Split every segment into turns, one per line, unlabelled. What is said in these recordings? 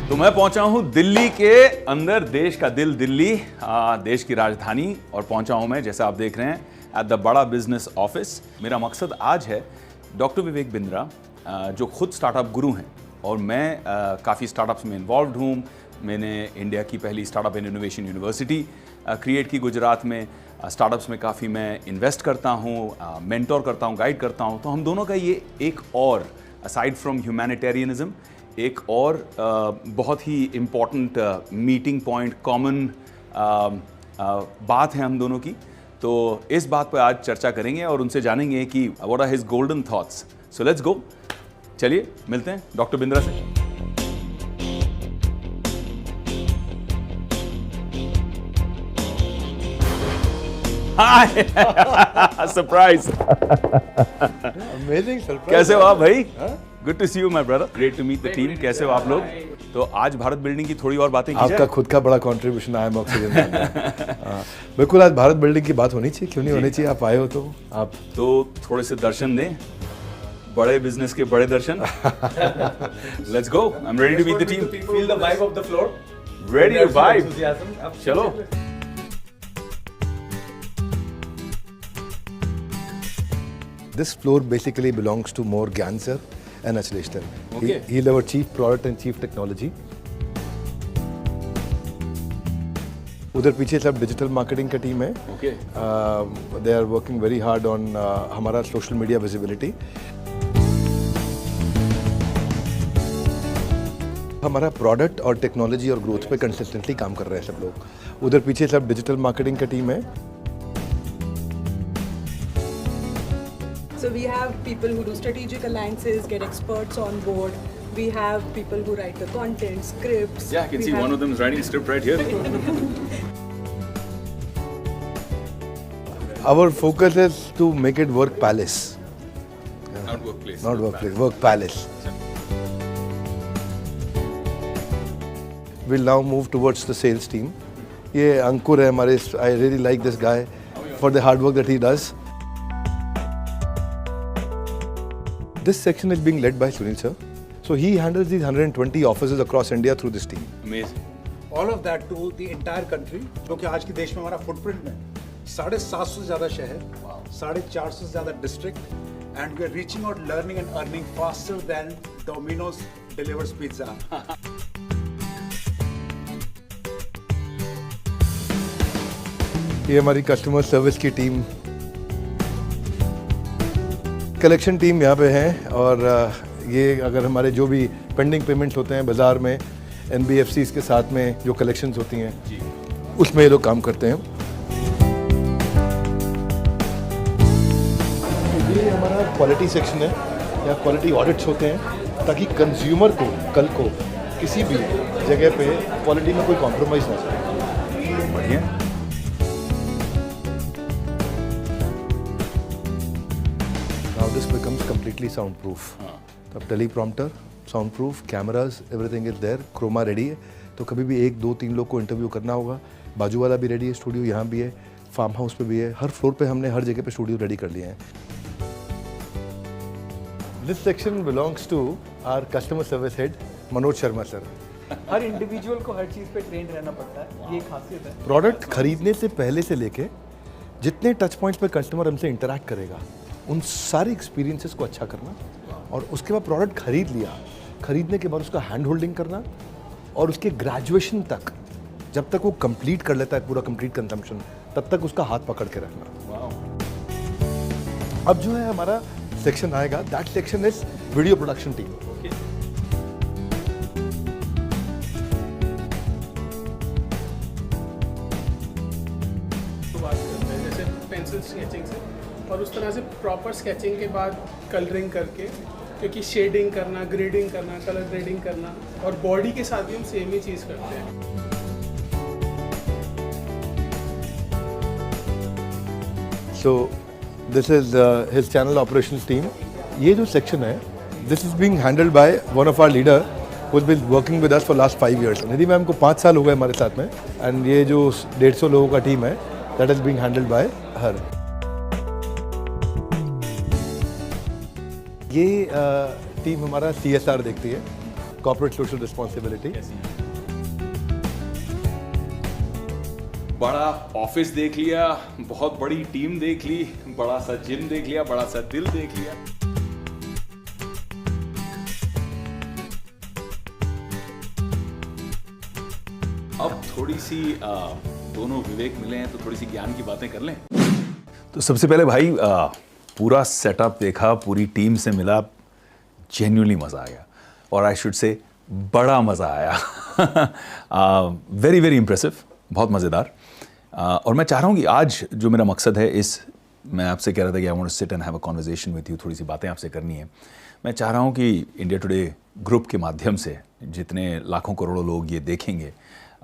तो मैं पहुंचा हूं दिल्ली के अंदर, देश का दिल दिल्ली, देश की राजधानी, और पहुंचा हूं मैं, जैसा आप देख रहे हैं, एट द बड़ा बिजनेस ऑफिस। मेरा मकसद आज है डॉक्टर विवेक बिंद्रा, जो खुद स्टार्टअप गुरु हैं, और मैं काफ़ी स्टार्टअप्स में इन्वॉल्व हूँ। मैंने इंडिया की पहली startup and innovation university create की गुजरात में। स्टार्टअप्स में काफ़ी मैं इन्वेस्ट करता हूँ, मेंटोर करता हूँ, गाइड करता हूँ। तो हम दोनों का ये एक और, असाइड फ्रॉम ह्यूमैनिटेरियनिज्म, एक और बहुत ही इम्पॉर्टेंट मीटिंग पॉइंट, कॉमन बात है हम दोनों की। तो इस बात पर आज चर्चा करेंगे और उनसे जानेंगे कि what are his golden thoughts. So let's go, चलिए मिलते हैं डॉक्टर बिंद्रा से। Hi, surprise.
Amazing surprise.
कैसे हो आप भाई? Good to see you my brother, great to meet the team. कैसे हो आप लोग? तो आज भारत बिल्डिंग की थोड़ी और बातें की जाए।
आपका खुद का बड़ा कंट्रीब्यूशन आया है ऑक्सीजन में। बिल्कुल, आज भारत बिल्डिंग की बात होनी चाहिए, क्यों नहीं होनी चाहिए? आप आए हो तो आप
तो थोड़े से दर्शन दें, बड़े बिजनेस के बड़े दर्शन। Let's go, I am ready to meet the team.
Feel the vibe of the floor.
Ready to vibe.
Enthusiasm. अब
चलो।
This floor basically belongs to more Gyan sir and Achalesh sir.
Okay.
He's our chief product and chief technology. उधर पीछे सब digital marketing का team है।
Okay.
They are working very hard on हमारा social media visibility. हमारा product और technology और growth पे कंसिस्टेंटली काम कर रहे हैं सब लोग। उधर पीछे सब डिजिटल मार्केटिंग का टीम है।
So we have people who do strategic alliances, get experts on board. We have people who write the content, scripts.
Yeah, I can
We
see
have-
one of them is writing a script right here.
Our focus is to make it work palace,
Not workplace.
not workplace, work palace. We'll now move towards the sales team. ये अंकुर है हमारे, I really like this guy for the hard work that he does. This section is being led by Sunil sir. So he handles these 120 offices across India through this team.
Amazing.
All of that to the entire country, जो कि आज के देश में हमारा footprint में 750 से ज़्यादा शहर, 450 से ज़्यादा district, and we are reaching out, learning and earning faster than Domino's delivers pizza.
ये हमारी कस्टमर सर्विस की टीम, कलेक्शन टीम यहाँ पे है, और ये अगर हमारे जो भी पेंडिंग पेमेंट्स होते हैं बाज़ार में, NBFCs के साथ में जो कलेक्शंस होती हैं, उसमें ये लोग काम करते हैं। ये हमारा क्वालिटी सेक्शन है, यहाँ क्वालिटी ऑडिट्स होते हैं, ताकि कंज्यूमर को कल को किसी भी जगह पे क्वालिटी में कोई कॉम्प्रोमाइज़ ना हो।
बढ़िया।
Now this becomes completely soundproof. अब teleprompter, soundproof, cameras, everything is there, chroma ready है। तो कभी भी 1, 2, 3 लोग को इंटरव्यू करना होगा, बाजू वाला भी रेडी है, स्टूडियो यहाँ भी है, फार्म हाउस पे भी है, हर फ्लोर पे हमने हर जगह पे स्टूडियो रेडी कर लिए हैं। This section belongs to our customer service head, Manoj Sharma sir.
Her individual को हर चीज पे ट्रेन रहना पड़ता है, ये खासियत है।
प्रोडक्ट खरीदने से पहले से लेके जितने टच पॉइंट्स पे कस्टमर हमसे इंटरैक्ट करेगा, उन सारे एक्सपीरियंसेस को अच्छा करना, और उसके बाद प्रोडक्ट खरीद लिया, खरीदने के बाद उसका हैंड होल्डिंग करना, और उसके ग्रेजुएशन तक, जब तक वो कंप्लीट कर लेता है पूरा कंप्लीट कंजम्पशन, तब तक उसका हाथ पकड़ के रखना। अब जो है हमारा सेक्शन आएगा, that section is video production team.
जैसे पेंसिल स्केचिंग से, और उस तरह से प्रॉपर स्केचिंग के बाद कलरिंग करके, क्योंकि शेडिंग करना, ग्रेडिंग करना, कलर ग्रेडिंग करना, और बॉडी के साथ भी हम सेम ही चीज़ करते हैं।
So this is his channel operations team. ये जो section है, this is being handled by one of our leader who's been working with us for last 5 years. Nidhi ma'am को 5 साल हो गए हमारे साथ में, and ये जो 150 लोगों का टीम है, that is being handled by her. ये टीम हमारा CSR देखती है, कॉर्पोरेट सोशल रिस्पॉन्सिबिलिटी।
बड़ा ऑफिस देख लिया, बहुत बड़ी टीम देख ली, बड़ा सा जिम देख लिया, बड़ा सा दिल देख लिया। अब थोड़ी सी दोनों विवेक मिले हैं तो थोड़ी सी ज्ञान की बातें कर लें। तो सबसे पहले भाई पूरा सेटअप देखा, पूरी टीम से मिला, जेन्युइनली मज़ा आ गया, और आई शुड से बड़ा मज़ा आया। वेरी वेरी इम्प्रेसिव, बहुत मज़ेदार। और मैं चाह रहा हूँ कि आज जो मेरा मकसद है, मैं आपसे कह रहा था कि I want to sit and have a conversation with you, थोड़ी सी बातें आपसे करनी है। मैं चाह रहा हूँ कि इंडिया टुडे ग्रुप के माध्यम से जितने लाखों करोड़ों लोग ये देखेंगे,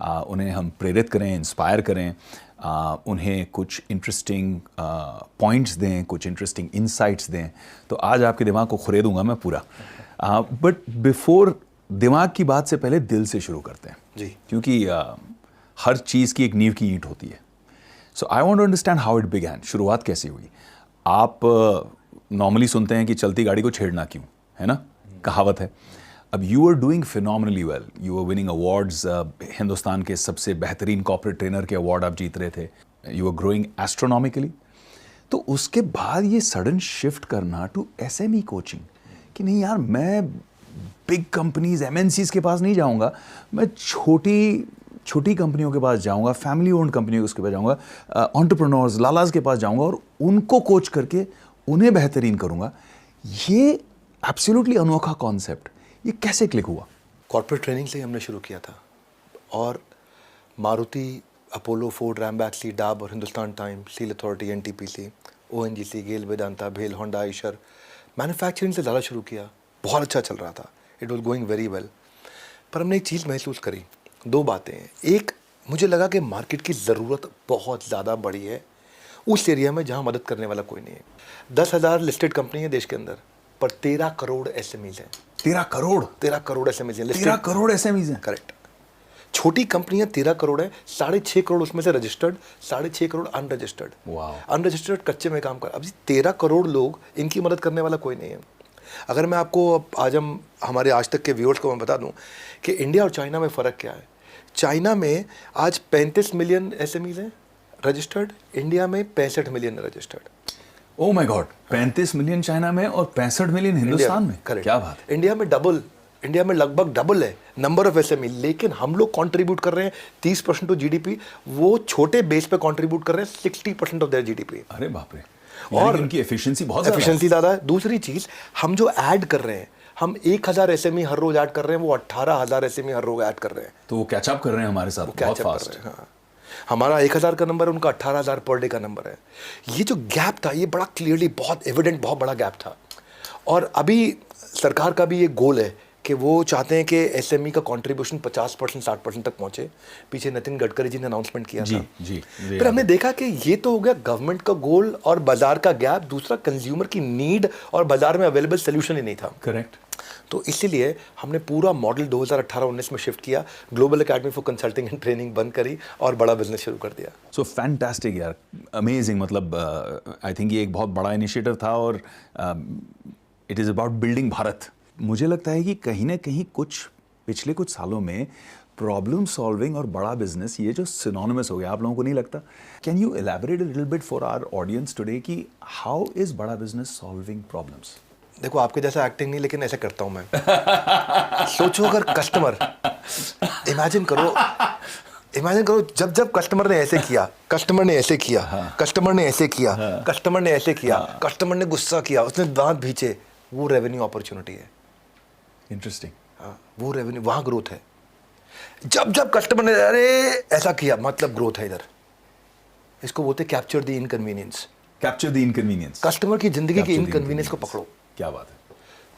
उन्हें हम प्रेरित करें, इंस्पायर करें, उन्हें कुछ इंटरेस्टिंग पॉइंट्स दें, कुछ इंटरेस्टिंग इंसाइट्स दें। तो आज आपके दिमाग को खुरेदूंगा मैं पूरा। बट बिफोर दिमाग की बात से पहले दिल से शुरू करते हैं
जी,
क्योंकि हर चीज़ की एक नींव की ईंट होती है। So I want to understand how it began, शुरुआत कैसे हुई। आप नॉर्मली सुनते हैं कि चलती गाड़ी को छेड़ना क्यों, है ना, कहावत है। अब you are doing phenomenally well, you are winning awards, Hindustan के सबसे बेहतरीन कॉर्पोरेट ट्रेनर के अवार्ड आप जीत रहे थे, यू आर ग्रोइंग एस्ट्रोनॉमिकली। तो उसके बाद ये सडन शिफ्ट करना टू एसएमई कोचिंग कि नहीं यार, मैं बिग कंपनीज एमएनसीज के पास नहीं जाऊंगा, मैं छोटी कंपनियों के पास जाऊंगा, फैमिली ओन्ड कंपनियों के पास जाऊंगा, एंटरप्रेन्योर्स लालाज के पास जाऊंगा और उनको कोच करके उन्हें बेहतरीन करूंगा। ये एब्सोल्युटली अनोखा कॉन्सेप्ट, ये कैसे क्लिक हुआ?
कॉर्पोरेट ट्रेनिंग से ही हमने शुरू किया था, और मारुति, अपोलो, फोर्ड, रैमबैक्सी, डाब और Hindustan Times, steel authority, NTPC, ONGC, GAIL, Vedanta, भेल, होंडा, आइशर, मैन्युफैक्चरिंग से ज़्यादा शुरू किया। बहुत अच्छा चल रहा था, it was going very well. पर हमने एक चीज़ महसूस करी, दो बातें हैं। एक, मुझे लगा कि मार्केट की ज़रूरत बहुत ज़्यादा बड़ी है उस एरिया में जहाँ मदद करने वाला कोई नहीं है। 10,000 लिस्टेड कंपनी है देश के अंदर, पर 13 करोड़ एसएमईज हैं।
13 करोड़
एसएमईज हैं।
13 करोड़ एसएमईज हैं।
करेक्ट। छोटी कंपनियां 13 करोड़ है, 6.5 करोड़ उसमें से रजिस्टर्ड, 6.5 करोड़ अनरजिस्टर्ड।
वाह।
अनरजिस्टर्ड कच्चे में काम कर। अब 13 करोड़ लोग, इनकी मदद करने वाला कोई नहीं है। अगर मैं आपको आज हमारे आज तक के व्यूअर्स को मैं बता दूं कि इंडिया और चाइना में फ़र्क क्या है। चाइना में आज 35 मिलियन एसएमईज हैं रजिस्टर्ड, इंडिया में 65 million registered.
Oh my God, 35 million China में और 65 मिलियन हिंदुस्तान में।
करेक्ट।
क्या बात है।
इंडिया में लगभग डबल है नंबर ऑफ एसएमई, लेकिन हम लोग कंट्रीब्यूट कर रहे हैं 30% टू जीडीपी, वो छोटे बेस पे कंट्रीब्यूट कर रहे हैं 60% ऑफ देयर जीडीपी।
अरे बाप रे।
और
उनकी एफिशिएंसी बहुत
ज़्यादा है। दूसरी चीज़, हम जो ऐड कर रहे हैं, हम 1000 एसएमई हर रोज ऐड कर रहे हैं, वो 18,000 एसएमई हर रोज ऐड कर रहे हैं।
तो वो कैचअप कर रहे हैं हमारे साथ बहुत फास्ट।
हाँ, हमारा 1000 का नंबर है, उनका 18,000 पर डे का नंबर है। ये जो गैप था, ये बड़ा क्लियरली, बहुत एविडेंट, बहुत बड़ा गैप था। और अभी सरकार का भी ये गोल है कि वो चाहते हैं कि एसएमई का कंट्रीब्यूशन 50% 60% तक पहुंचे। पीछे नितिन गडकरी जी ने अनाउंसमेंट किया था।
जी।
फिर हमने देखा कि ये तो हो गया गवर्नमेंट का गोल और बाजार का गैप, दूसरा कंज्यूमर की नीड और बाजार में अवेलेबल सोल्यूशन ही नहीं था।
करेक्ट।
तो इसीलिए हमने पूरा मॉडल 2018-19 में शिफ्ट किया, global academy for consulting and training बंद करी और बड़ा बिजनेस शुरू कर दिया।
सो फैंटास्टिक यार, अमेजिंग। मतलब आई थिंक ये एक बहुत बड़ा इनिशिएटिव था और it is about building Bharat. मुझे लगता है कि कहीं ना कहीं पिछले कुछ सालों में प्रॉब्लम सॉल्विंग और बड़ा बिजनेस, ये जो सिनोनिमस हो गया, आप लोगों को नहीं लगता? Can you elaborate a little bit for our audience today कि how is Bada business solving problems?
देखो, आपके जैसा एक्टिंग नहीं, लेकिन ऐसे करता हूं मैं। सोचो, अगर कस्टमर, इमेजिन करो जब कस्टमर ने ऐसे किया, कस्टमर ने ऐसे किया, कस्टमर ने ऐसे किया, कस्टमर ने ऐसे किया, कस्टमर ने गुस्सा किया, उसने दांत भींचे, वो रेवेन्यू अपॉर्चुनिटी है।
इंटरेस्टिंग।
हाँ, वो रेवेन्यू, वहां ग्रोथ है। जब कस्टमर ने अरे ऐसा किया, मतलब ग्रोथ है इधर। इसको बोलते capture the inconvenience.
Capture the inconvenience.
Customer की जिंदगी के इनकन्वीनियंस को पकड़ो।
क्या बात है।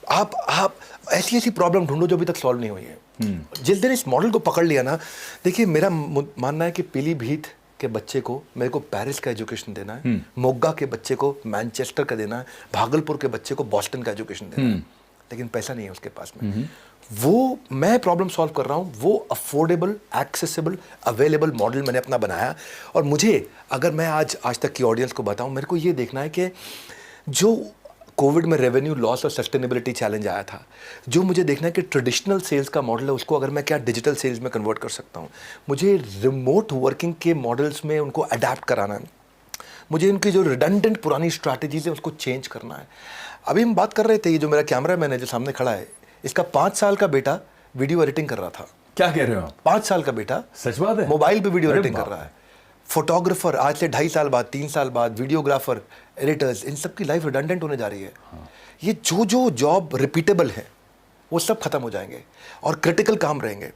आप ऐसी प्रॉब्लम ढूंढो जो अभी तक सॉल्व नहीं हुई है। जिस दिन इस मॉडल को पकड़ लिया ना, देखिए, मेरा मानना है कि पीलीभीत के बच्चे को मेरे को पेरिस का एजुकेशन देना है, मोगा के बच्चे को मैनचेस्टर का देना है, भागलपुर के बच्चे को बॉस्टन का एजुकेशन देना है, लेकिन पैसा नहीं है उसके पास में। वो मैं प्रॉब्लम सॉल्व कर रहा हूँ, वो अफोर्डेबल, एक्सेसिबल, अवेलेबल मॉडल मैंने अपना बनाया। और मुझे, अगर मैं आज तक की ऑडियंस को बताऊँ, मेरे को ये देखना है कि जो कोविड में रेवेन्यू लॉस और सस्टेनेबिलिटी चैलेंज आया था, जो मुझे देखना है कि ट्रेडिशनल सेल्स का मॉडल है उसको अगर मैं क्या डिजिटल सेल्स में कन्वर्ट कर सकता हूँ। मुझे रिमोट वर्किंग के मॉडल्स में उनको अडेप्ट कराना है, मुझे इनकी जो रिडंडेंट पुरानी स्ट्रैटेजीज है उसको चेंज करना है। अभी हम बात कर रहे थे, ये जो मेरा कैमरा मैन है जो सामने खड़ा है, इसका 5 साल का बेटा वीडियो एडिटिंग कर रहा था।
क्या कह रहे हो आप?
5 साल का बेटा
सच बात है?
मोबाइल पे वीडियो
अरे
एडिटिंग कर
बाप।
रहा है। फोटोग्राफर आज से 2.5 साल बाद, 3 साल बाद, वीडियोग्राफर, एडिटर्स, इन सब की लाइफ रिडंडेंट होने जा रही है। ये जो जॉब रिपीटेबल है वो सब खत्म हो जाएंगे और क्रिटिकल काम रहेंगे।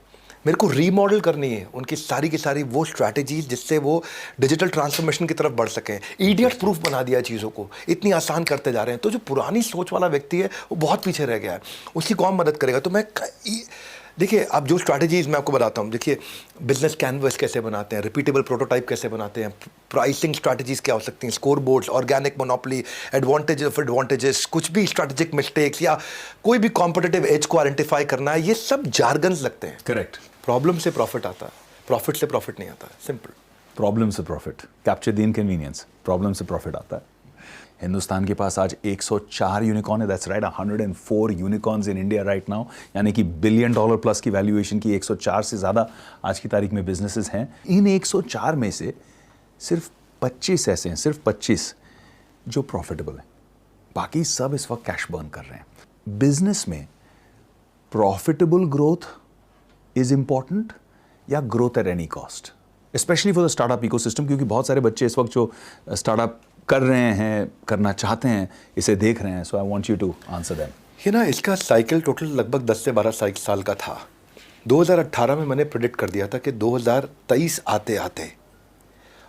मेरे को रीमॉडल करनी है उनकी सारी की सारी वो स्ट्रैटेजीज जिससे वो डिजिटल ट्रांसफॉर्मेशन की तरफ बढ़ सकें। इडियट प्रूफ बना दिया चीज़ों को, इतनी आसान करते जा रहे हैं। तो जो पुरानी सोच वाला व्यक्ति है वो बहुत पीछे रह गया है, उसकी कौन मदद करेगा? तो मैं देखिए, अब जो स्ट्रैटेजीज मैं आपको बताता हूँ, देखिए बिजनेस कैनवस कैसे बनाते हैं, रिपीटेबल प्रोटोटाइप कैसे बनाते हैं, प्राइसिंग स्ट्रैटेजीज क्या हो सकती हैं, score boards, organic monopoly, advantage of advantages, कुछ भी स्ट्रैटेजिक मिस्टेक्स या कोई भी कॉम्पिटिटिव एज को आइडेंटिफाई करना है, ये सब जार्गन्स लगते हैं।
करेक्ट।
प्रॉब्लम से प्रॉफिट आता है, प्रॉफिट से प्रॉफिट नहीं आता, सिंपल।
प्रॉब्लम से profit, capture the inconvenience, problem से प्रॉफिट आता है। हिंदुस्तान के पास आज 104 यूनिकॉर्न है, that's right, 104 unicorns in India right now, यानी कि $1 बिलियन प्लस की वैल्यूएशन की 104 से ज़्यादा आज की तारीख में बिजनेसेस हैं। इन 104 में से सिर्फ 25 ऐसे हैं, सिर्फ 25 जो प्रॉफिटेबल हैं, बाकी सब इस वक्त कैश बर्न कर रहे हैं। बिजनेस में प्रॉफिटेबल ग्रोथ इज इंपॉर्टेंट या growth at any cost, specially for the startup ecosystem, क्योंकि बहुत सारे बच्चे इस वक्त जो स्टार्टअप कर रहे हैं, करना चाहते हैं, इसे देख रहे हैं। So I want you to answer them.
ये ना, इसका साइकिल टोटल लगभग 10 से 12 साल का था। 2018 में मैंने प्रेडिक्ट कर दिया था कि 2023 आते आते,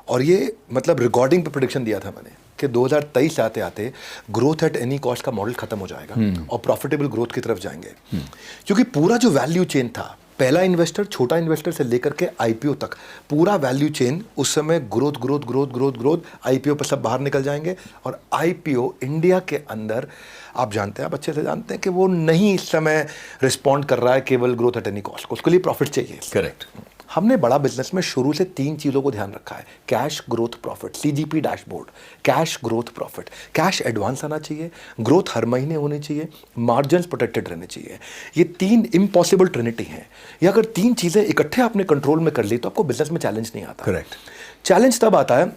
और ये मतलब रिकॉर्डिंग पे प्रेडिक्शन दिया था मैंने कि 2023 आते आते ग्रोथ एट एनी कॉस्ट का मॉडल खत्म हो जाएगा और प्रॉफिटेबल ग्रोथ की तरफ जाएंगे। क्योंकि पूरा जो वैल्यू चेन था, पहला इन्वेस्टर, छोटा इन्वेस्टर से लेकर के आईपीओ तक, पूरा वैल्यू चेन उस समय ग्रोथ आईपीओ पर सब बाहर निकल जाएंगे। और आईपीओ इंडिया के अंदर आप जानते हैं, आप अच्छे से जानते हैं कि वो नहीं इस समय रिस्पॉन्ड कर रहा है केवल ग्रोथ एट एनी कॉस्ट को, उसके लिए प्रॉफिट चाहिए।
करेक्ट।
हमने बड़ा बिजनेस में शुरू से 3 चीज़ों को ध्यान रखा है: cash, growth, profit. CGP dashboard, cash, growth, profit. Cash advance आना चाहिए, ग्रोथ हर महीने होनी चाहिए, मार्जिन्स प्रोटेक्टेड रहने चाहिए। ये 3 इम्पॉसिबल ट्रिनिटी हैं। ये अगर 3 चीज़ें इकट्ठे आपने कंट्रोल में कर ली तो आपको बिजनेस में चैलेंज नहीं आता।
करेक्ट।
चैलेंज तब आता है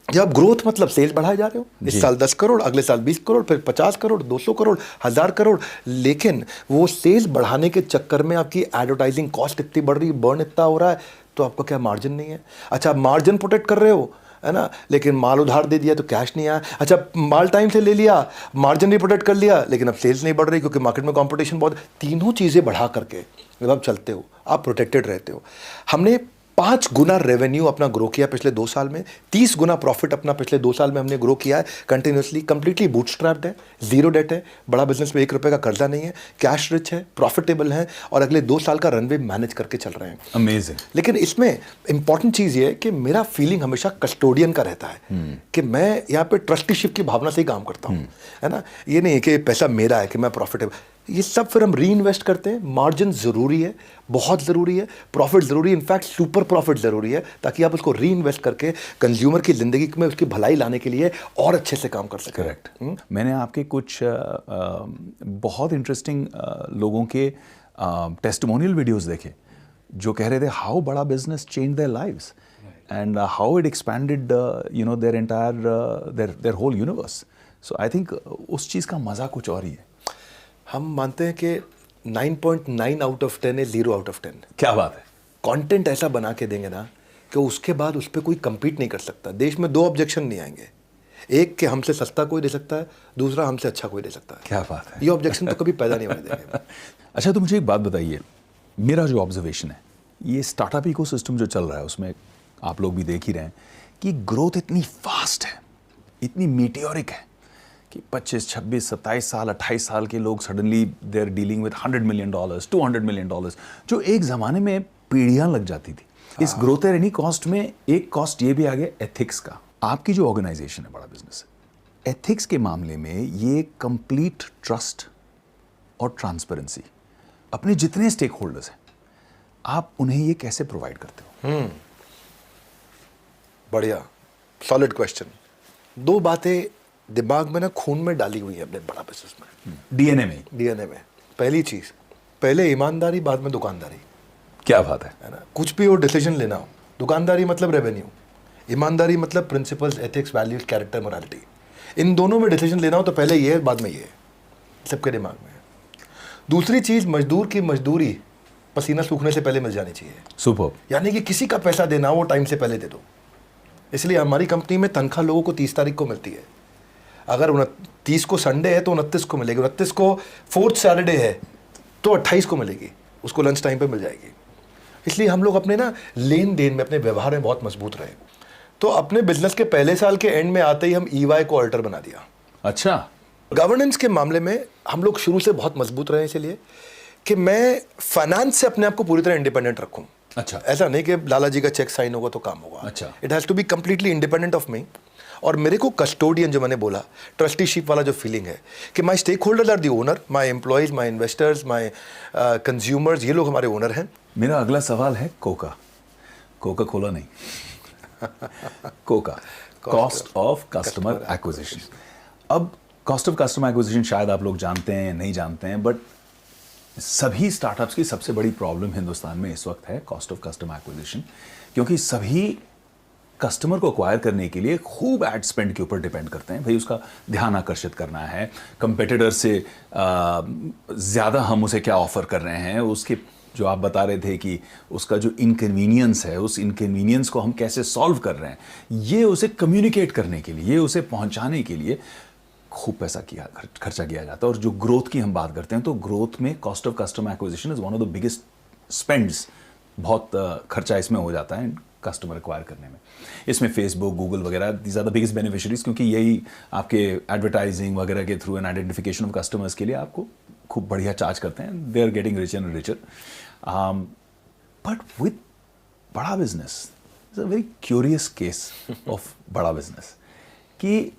जब ग्रोथ मतलब सेल्स बढ़ाए जा रहे हो, इस साल 10 करोड़, अगले साल 20 करोड़, फिर 50 करोड़, 200 करोड़, 1000 करोड़, लेकिन वो सेल्स बढ़ाने के चक्कर में आपकी एडवर्टाइजिंग कॉस्ट इतनी बढ़ रही है, बर्न इतना हो रहा है, तो आपका क्या मार्जिन नहीं है। अच्छा, मार्जिन प्रोटेक्ट कर रहे हो, है ना, लेकिन माल उधार दे दिया तो कैश नहीं आया। अच्छा, माल टाइम से ले लिया, मार्जिन भी प्रोटेक्ट कर लिया, लेकिन अब सेल्स नहीं बढ़ रही क्योंकि मार्केट में कंपटीशन बहुत। तीनों चीज़ें बढ़ा करके जब आप चलते हो, आप प्रोटेक्टेड रहते हो। हमने 5 गुना रेवेन्यू अपना ग्रो किया पिछले 2 साल में, 30 गुना प्रॉफिट अपना पिछले 2 साल में हमने ग्रो किया है कंटिन्यूसली। कंप्लीटली बूटस्ट्रैप्ड है, जीरो डेट है, बड़ा बिजनेस में 1 रुपये का कर्जा नहीं है, कैश रिच है, प्रॉफिटेबल है और अगले 2 साल का रनवे मैनेज करके चल रहे हैं।
अमेजिंग।
लेकिन इसमें इंपॉर्टेंट चीज़ ये है कि मेरा फीलिंग हमेशा कस्टोडियन का रहता है कि मैं यहाँ पे ट्रस्टीशिप की भावना से ही काम करता हूँ, है ना। ये नहीं कि पैसा मेरा है कि मैं प्रॉफिटेबल, ये सब फिर हम री इन्वेस्ट करते हैं। मार्जिन ज़रूरी है, बहुत ज़रूरी है, प्रॉफिट ज़रूरी है, इनफैक्ट सुपर प्रॉफिट ज़रूरी है, ताकि आप उसको री इन्वेस्ट करके कंज्यूमर की ज़िंदगी में उसकी भलाई लाने के लिए और अच्छे से काम कर सकें।
करेक्ट। मैंने आपके कुछ बहुत इंटरेस्टिंग लोगों के टेस्टिमोनियल वीडियोस देखे जो कह रहे थे how Bada business change their lives and how it expanded you know their entire their whole universe. So I think उस चीज़ का मज़ा कुछ और ही है।
हम मानते हैं कि 9.9 आउट ऑफ 10 है, 0 आउट ऑफ 10।
क्या बात है।
कंटेंट ऐसा बना के देंगे ना कि उसके बाद उस पर कोई compete नहीं कर सकता। देश में 2 ऑब्जेक्शन नहीं आएंगे, एक कि हमसे सस्ता कोई दे सकता है, दूसरा हमसे अच्छा कोई दे सकता है।
क्या बात है।
ये ऑब्जेक्शन तो कभी पैदा नहीं होने देंगे।
अच्छा, तो मुझे एक बात बताइए, मेरा जो ऑब्जर्वेशन है, ये स्टार्टअप इकोसिस्टम जो चल रहा है उसमें आप लोग भी देख ही रहे हैं कि ग्रोथ इतनी फास्ट है, इतनी मीटियोरिक है कि 25, 26, 27 साल, 28 साल के लोग suddenly they are dealing with $100 million, $200 million, जो एक ज़माने में पीढ़ियाँ लग जाती थी। इस ग्रोथ एट एनी कॉस्ट में एक कॉस्ट ये भी आ गया एथिक्स का। आपकी जो ऑर्गेनाइजेशन है, बड़ा बिजनेस है, एथिक्स के मामले में ये कंप्लीट ट्रस्ट और ट्रांसपेरेंसी, अपने जितने स्टेक होल्डर्स हैं आप उन्हें ये कैसे प्रोवाइड करते हो?
बढ़िया, सॉलिड क्वेश्चन। 2 बातें दिमाग में ना खून में डाली हुई है अपने बड़ा बिजनेस में,
डीएनए में।
डीएनए में। पहली चीज़, पहले ईमानदारी, बाद में दुकानदारी,
क्या बात है
ना। कुछ भी हो डिसीजन लेना हो, दुकानदारी मतलब रेवेन्यू, ईमानदारी मतलब principles, ethics, values, character, morality. इन दोनों में डिसीजन लेना हो तो पहले ये है, बाद में ये है, सबके दिमाग में है। दूसरी चीज़, मजदूर की मजदूरी पसीना सूखने से पहले मिल जानी चाहिए।
सुपर।
यानी कि किसी का पैसा देना हो वो टाइम से पहले दे दो। इसलिए हमारी कंपनी में तनख्वाह लोगों को 30 तारीख को मिलती है। अगर 29 को संडे है तो 29 को मिलेगी, 29 को 4th सैटरडे है तो 28 को मिलेगी, उसको लंच टाइम पे मिल जाएगी। इसलिए हम लोग अपने ना लेन देन में, अपने व्यवहार में बहुत मजबूत रहे। तो अपने बिजनेस के पहले साल के एंड में आते ही हम EY को ऑल्टर बना दिया।
अच्छा।
गवर्नेंस के मामले में हम लोग शुरू से बहुत मजबूत रहे, इसलिए कि मैं फाइनेंस से अपने आप को पूरी तरह इंडिपेंडेंट रखूं।
अच्छा।
ऐसा नहीं कि लाला जी का चेक साइन होगा तो काम होगा।
अच्छा।
It has to be completely independent of me. और मेरे को कस्टोडियन, जो मैंने बोला, ट्रस्टीशिप वाला जो फीलिंग है कि my stakeholders are the owner, my employees, my investors, my consumers, ये लोग हमारे ओनर हैं।
मेरा अगला सवाल है कोका कोला नहीं Coca, cost of customer acquisition. अब कॉस्ट ऑफ कस्टमर एक्विजिशन शायद आप लोग जानते हैं या नहीं जानते हैं, बट सभी स्टार्टअप्स की सबसे बड़ी प्रॉब्लम हिंदुस्तान में इस वक्त है कॉस्ट ऑफ कस्टमर एक्विजिशन, क्योंकि सभी कस्टमर को एक्वायर करने के लिए खूब एड स्पेंड के ऊपर डिपेंड करते हैं। भाई उसका ध्यान आकर्षित करना है, कंपेटिटर से ज़्यादा हम उसे क्या ऑफर कर रहे हैं, उसके जो आप बता रहे थे कि उसका जो इनकन्वीनियंस है, उस इनकन्वीनियंस को हम कैसे सॉल्व कर रहे हैं, ये उसे कम्युनिकेट करने के लिए, ये उसे पहुंचाने के लिए खूब पैसा खर्चा किया जाता है। और जो ग्रोथ की हम बात करते हैं तो ग्रोथ में cost of customer acquisition is one of the biggest spends. बहुत खर्चा इसमें हो जाता है कस्टमर एक्वायर करने में। इसमें फेसबुक, गूगल वगैरह these are the biggest beneficiaries, क्योंकि यही आपके एडवर्टाइजिंग वगैरह के through and identification of customers के लिए आपको खूब बढ़िया चार्ज करते हैं। They are getting richer and richer. But with Bada business is a very curious case of Bada business कि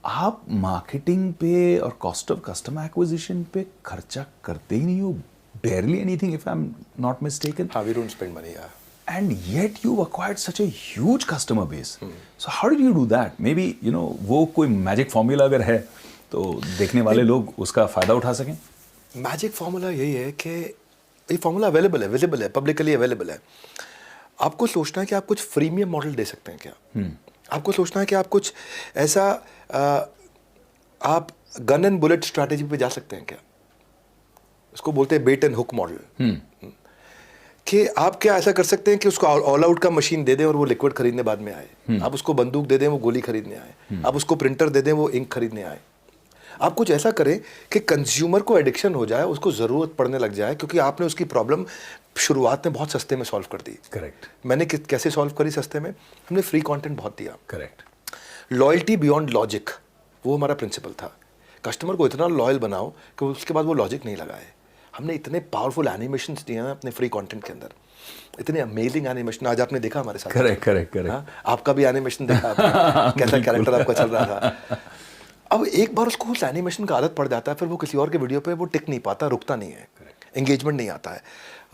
आप मार्केटिंग पे और कॉस्ट ऑफ कस्टमर एक्विजिशन पे खर्चा करते ही नहीं हो, barely anything if I'm not mistaken.
हाँ, we don't spend money, yeah.
And yet you've acquired such a huge customer base. So how did you do that? Maybe, you know, वो कोई magic formula अगर है तो देखने वाले लोग उसका फायदा उठा सकें।
मैजिक फार्मूला यही है कि ये फार्मूला अवेलेबल है, विजिबल है, पब्लिकली अवेलेबल है। आपको सोचना है कि आप कुछ फ्रीमियम मॉडल दे सकते हैं क्या? आपको सोचना है कि आप कुछ ऐसा आप गन एंड बुलेट स्ट्रैटेजी पे जा सकते हैं क्या? उसको बोलते हैं बेट एंड हुक मॉडल। कि आप क्या ऐसा कर सकते हैं कि उसको ऑल आउट का मशीन दे दें और वो लिक्विड खरीदने बाद में आए। आप उसको बंदूक दे दें, वो गोली खरीदने आए। आप उसको प्रिंटर दे दें, वो इंक खरीदने आए। आप कुछ ऐसा करें कि कंज्यूमर को एडिक्शन हो जाए, उसको ज़रूरत पड़ने लग जाए, क्योंकि आपने उसकी प्रॉब्लम शुरुआत में बहुत सस्ते में सॉल्व कर दी।
करेक्ट।
मैंने कैसे सॉल्व करी सस्ते में? हमने फ्री कंटेंट बहुत दिया।
करेक्ट।
लॉयल्टी बियॉन्ड लॉजिक, वो हमारा प्रिंसिपल था। कस्टमर को इतना लॉयल बनाओ कि उसके बाद वो लॉजिक नहीं लगाए। हमने इतने पावरफुल एनिमेशंस दिए हैं अपने फ्री कंटेंट के अंदर, इतने अमेजिंग एनिमेशन। आज आपने देखा हमारे साथ।
Correct correct correct.
आपका भी एनिमेशन देखा आपने, कैसा कैरेक्टर आपका चल रहा था। अब एक बार उसको उस एनिमेशन का आदत पड़ जाता है, फिर वो किसी और के वीडियो पे वो टिक नहीं पाता, रुकता नहीं है, एंगेजमेंट नहीं आता है।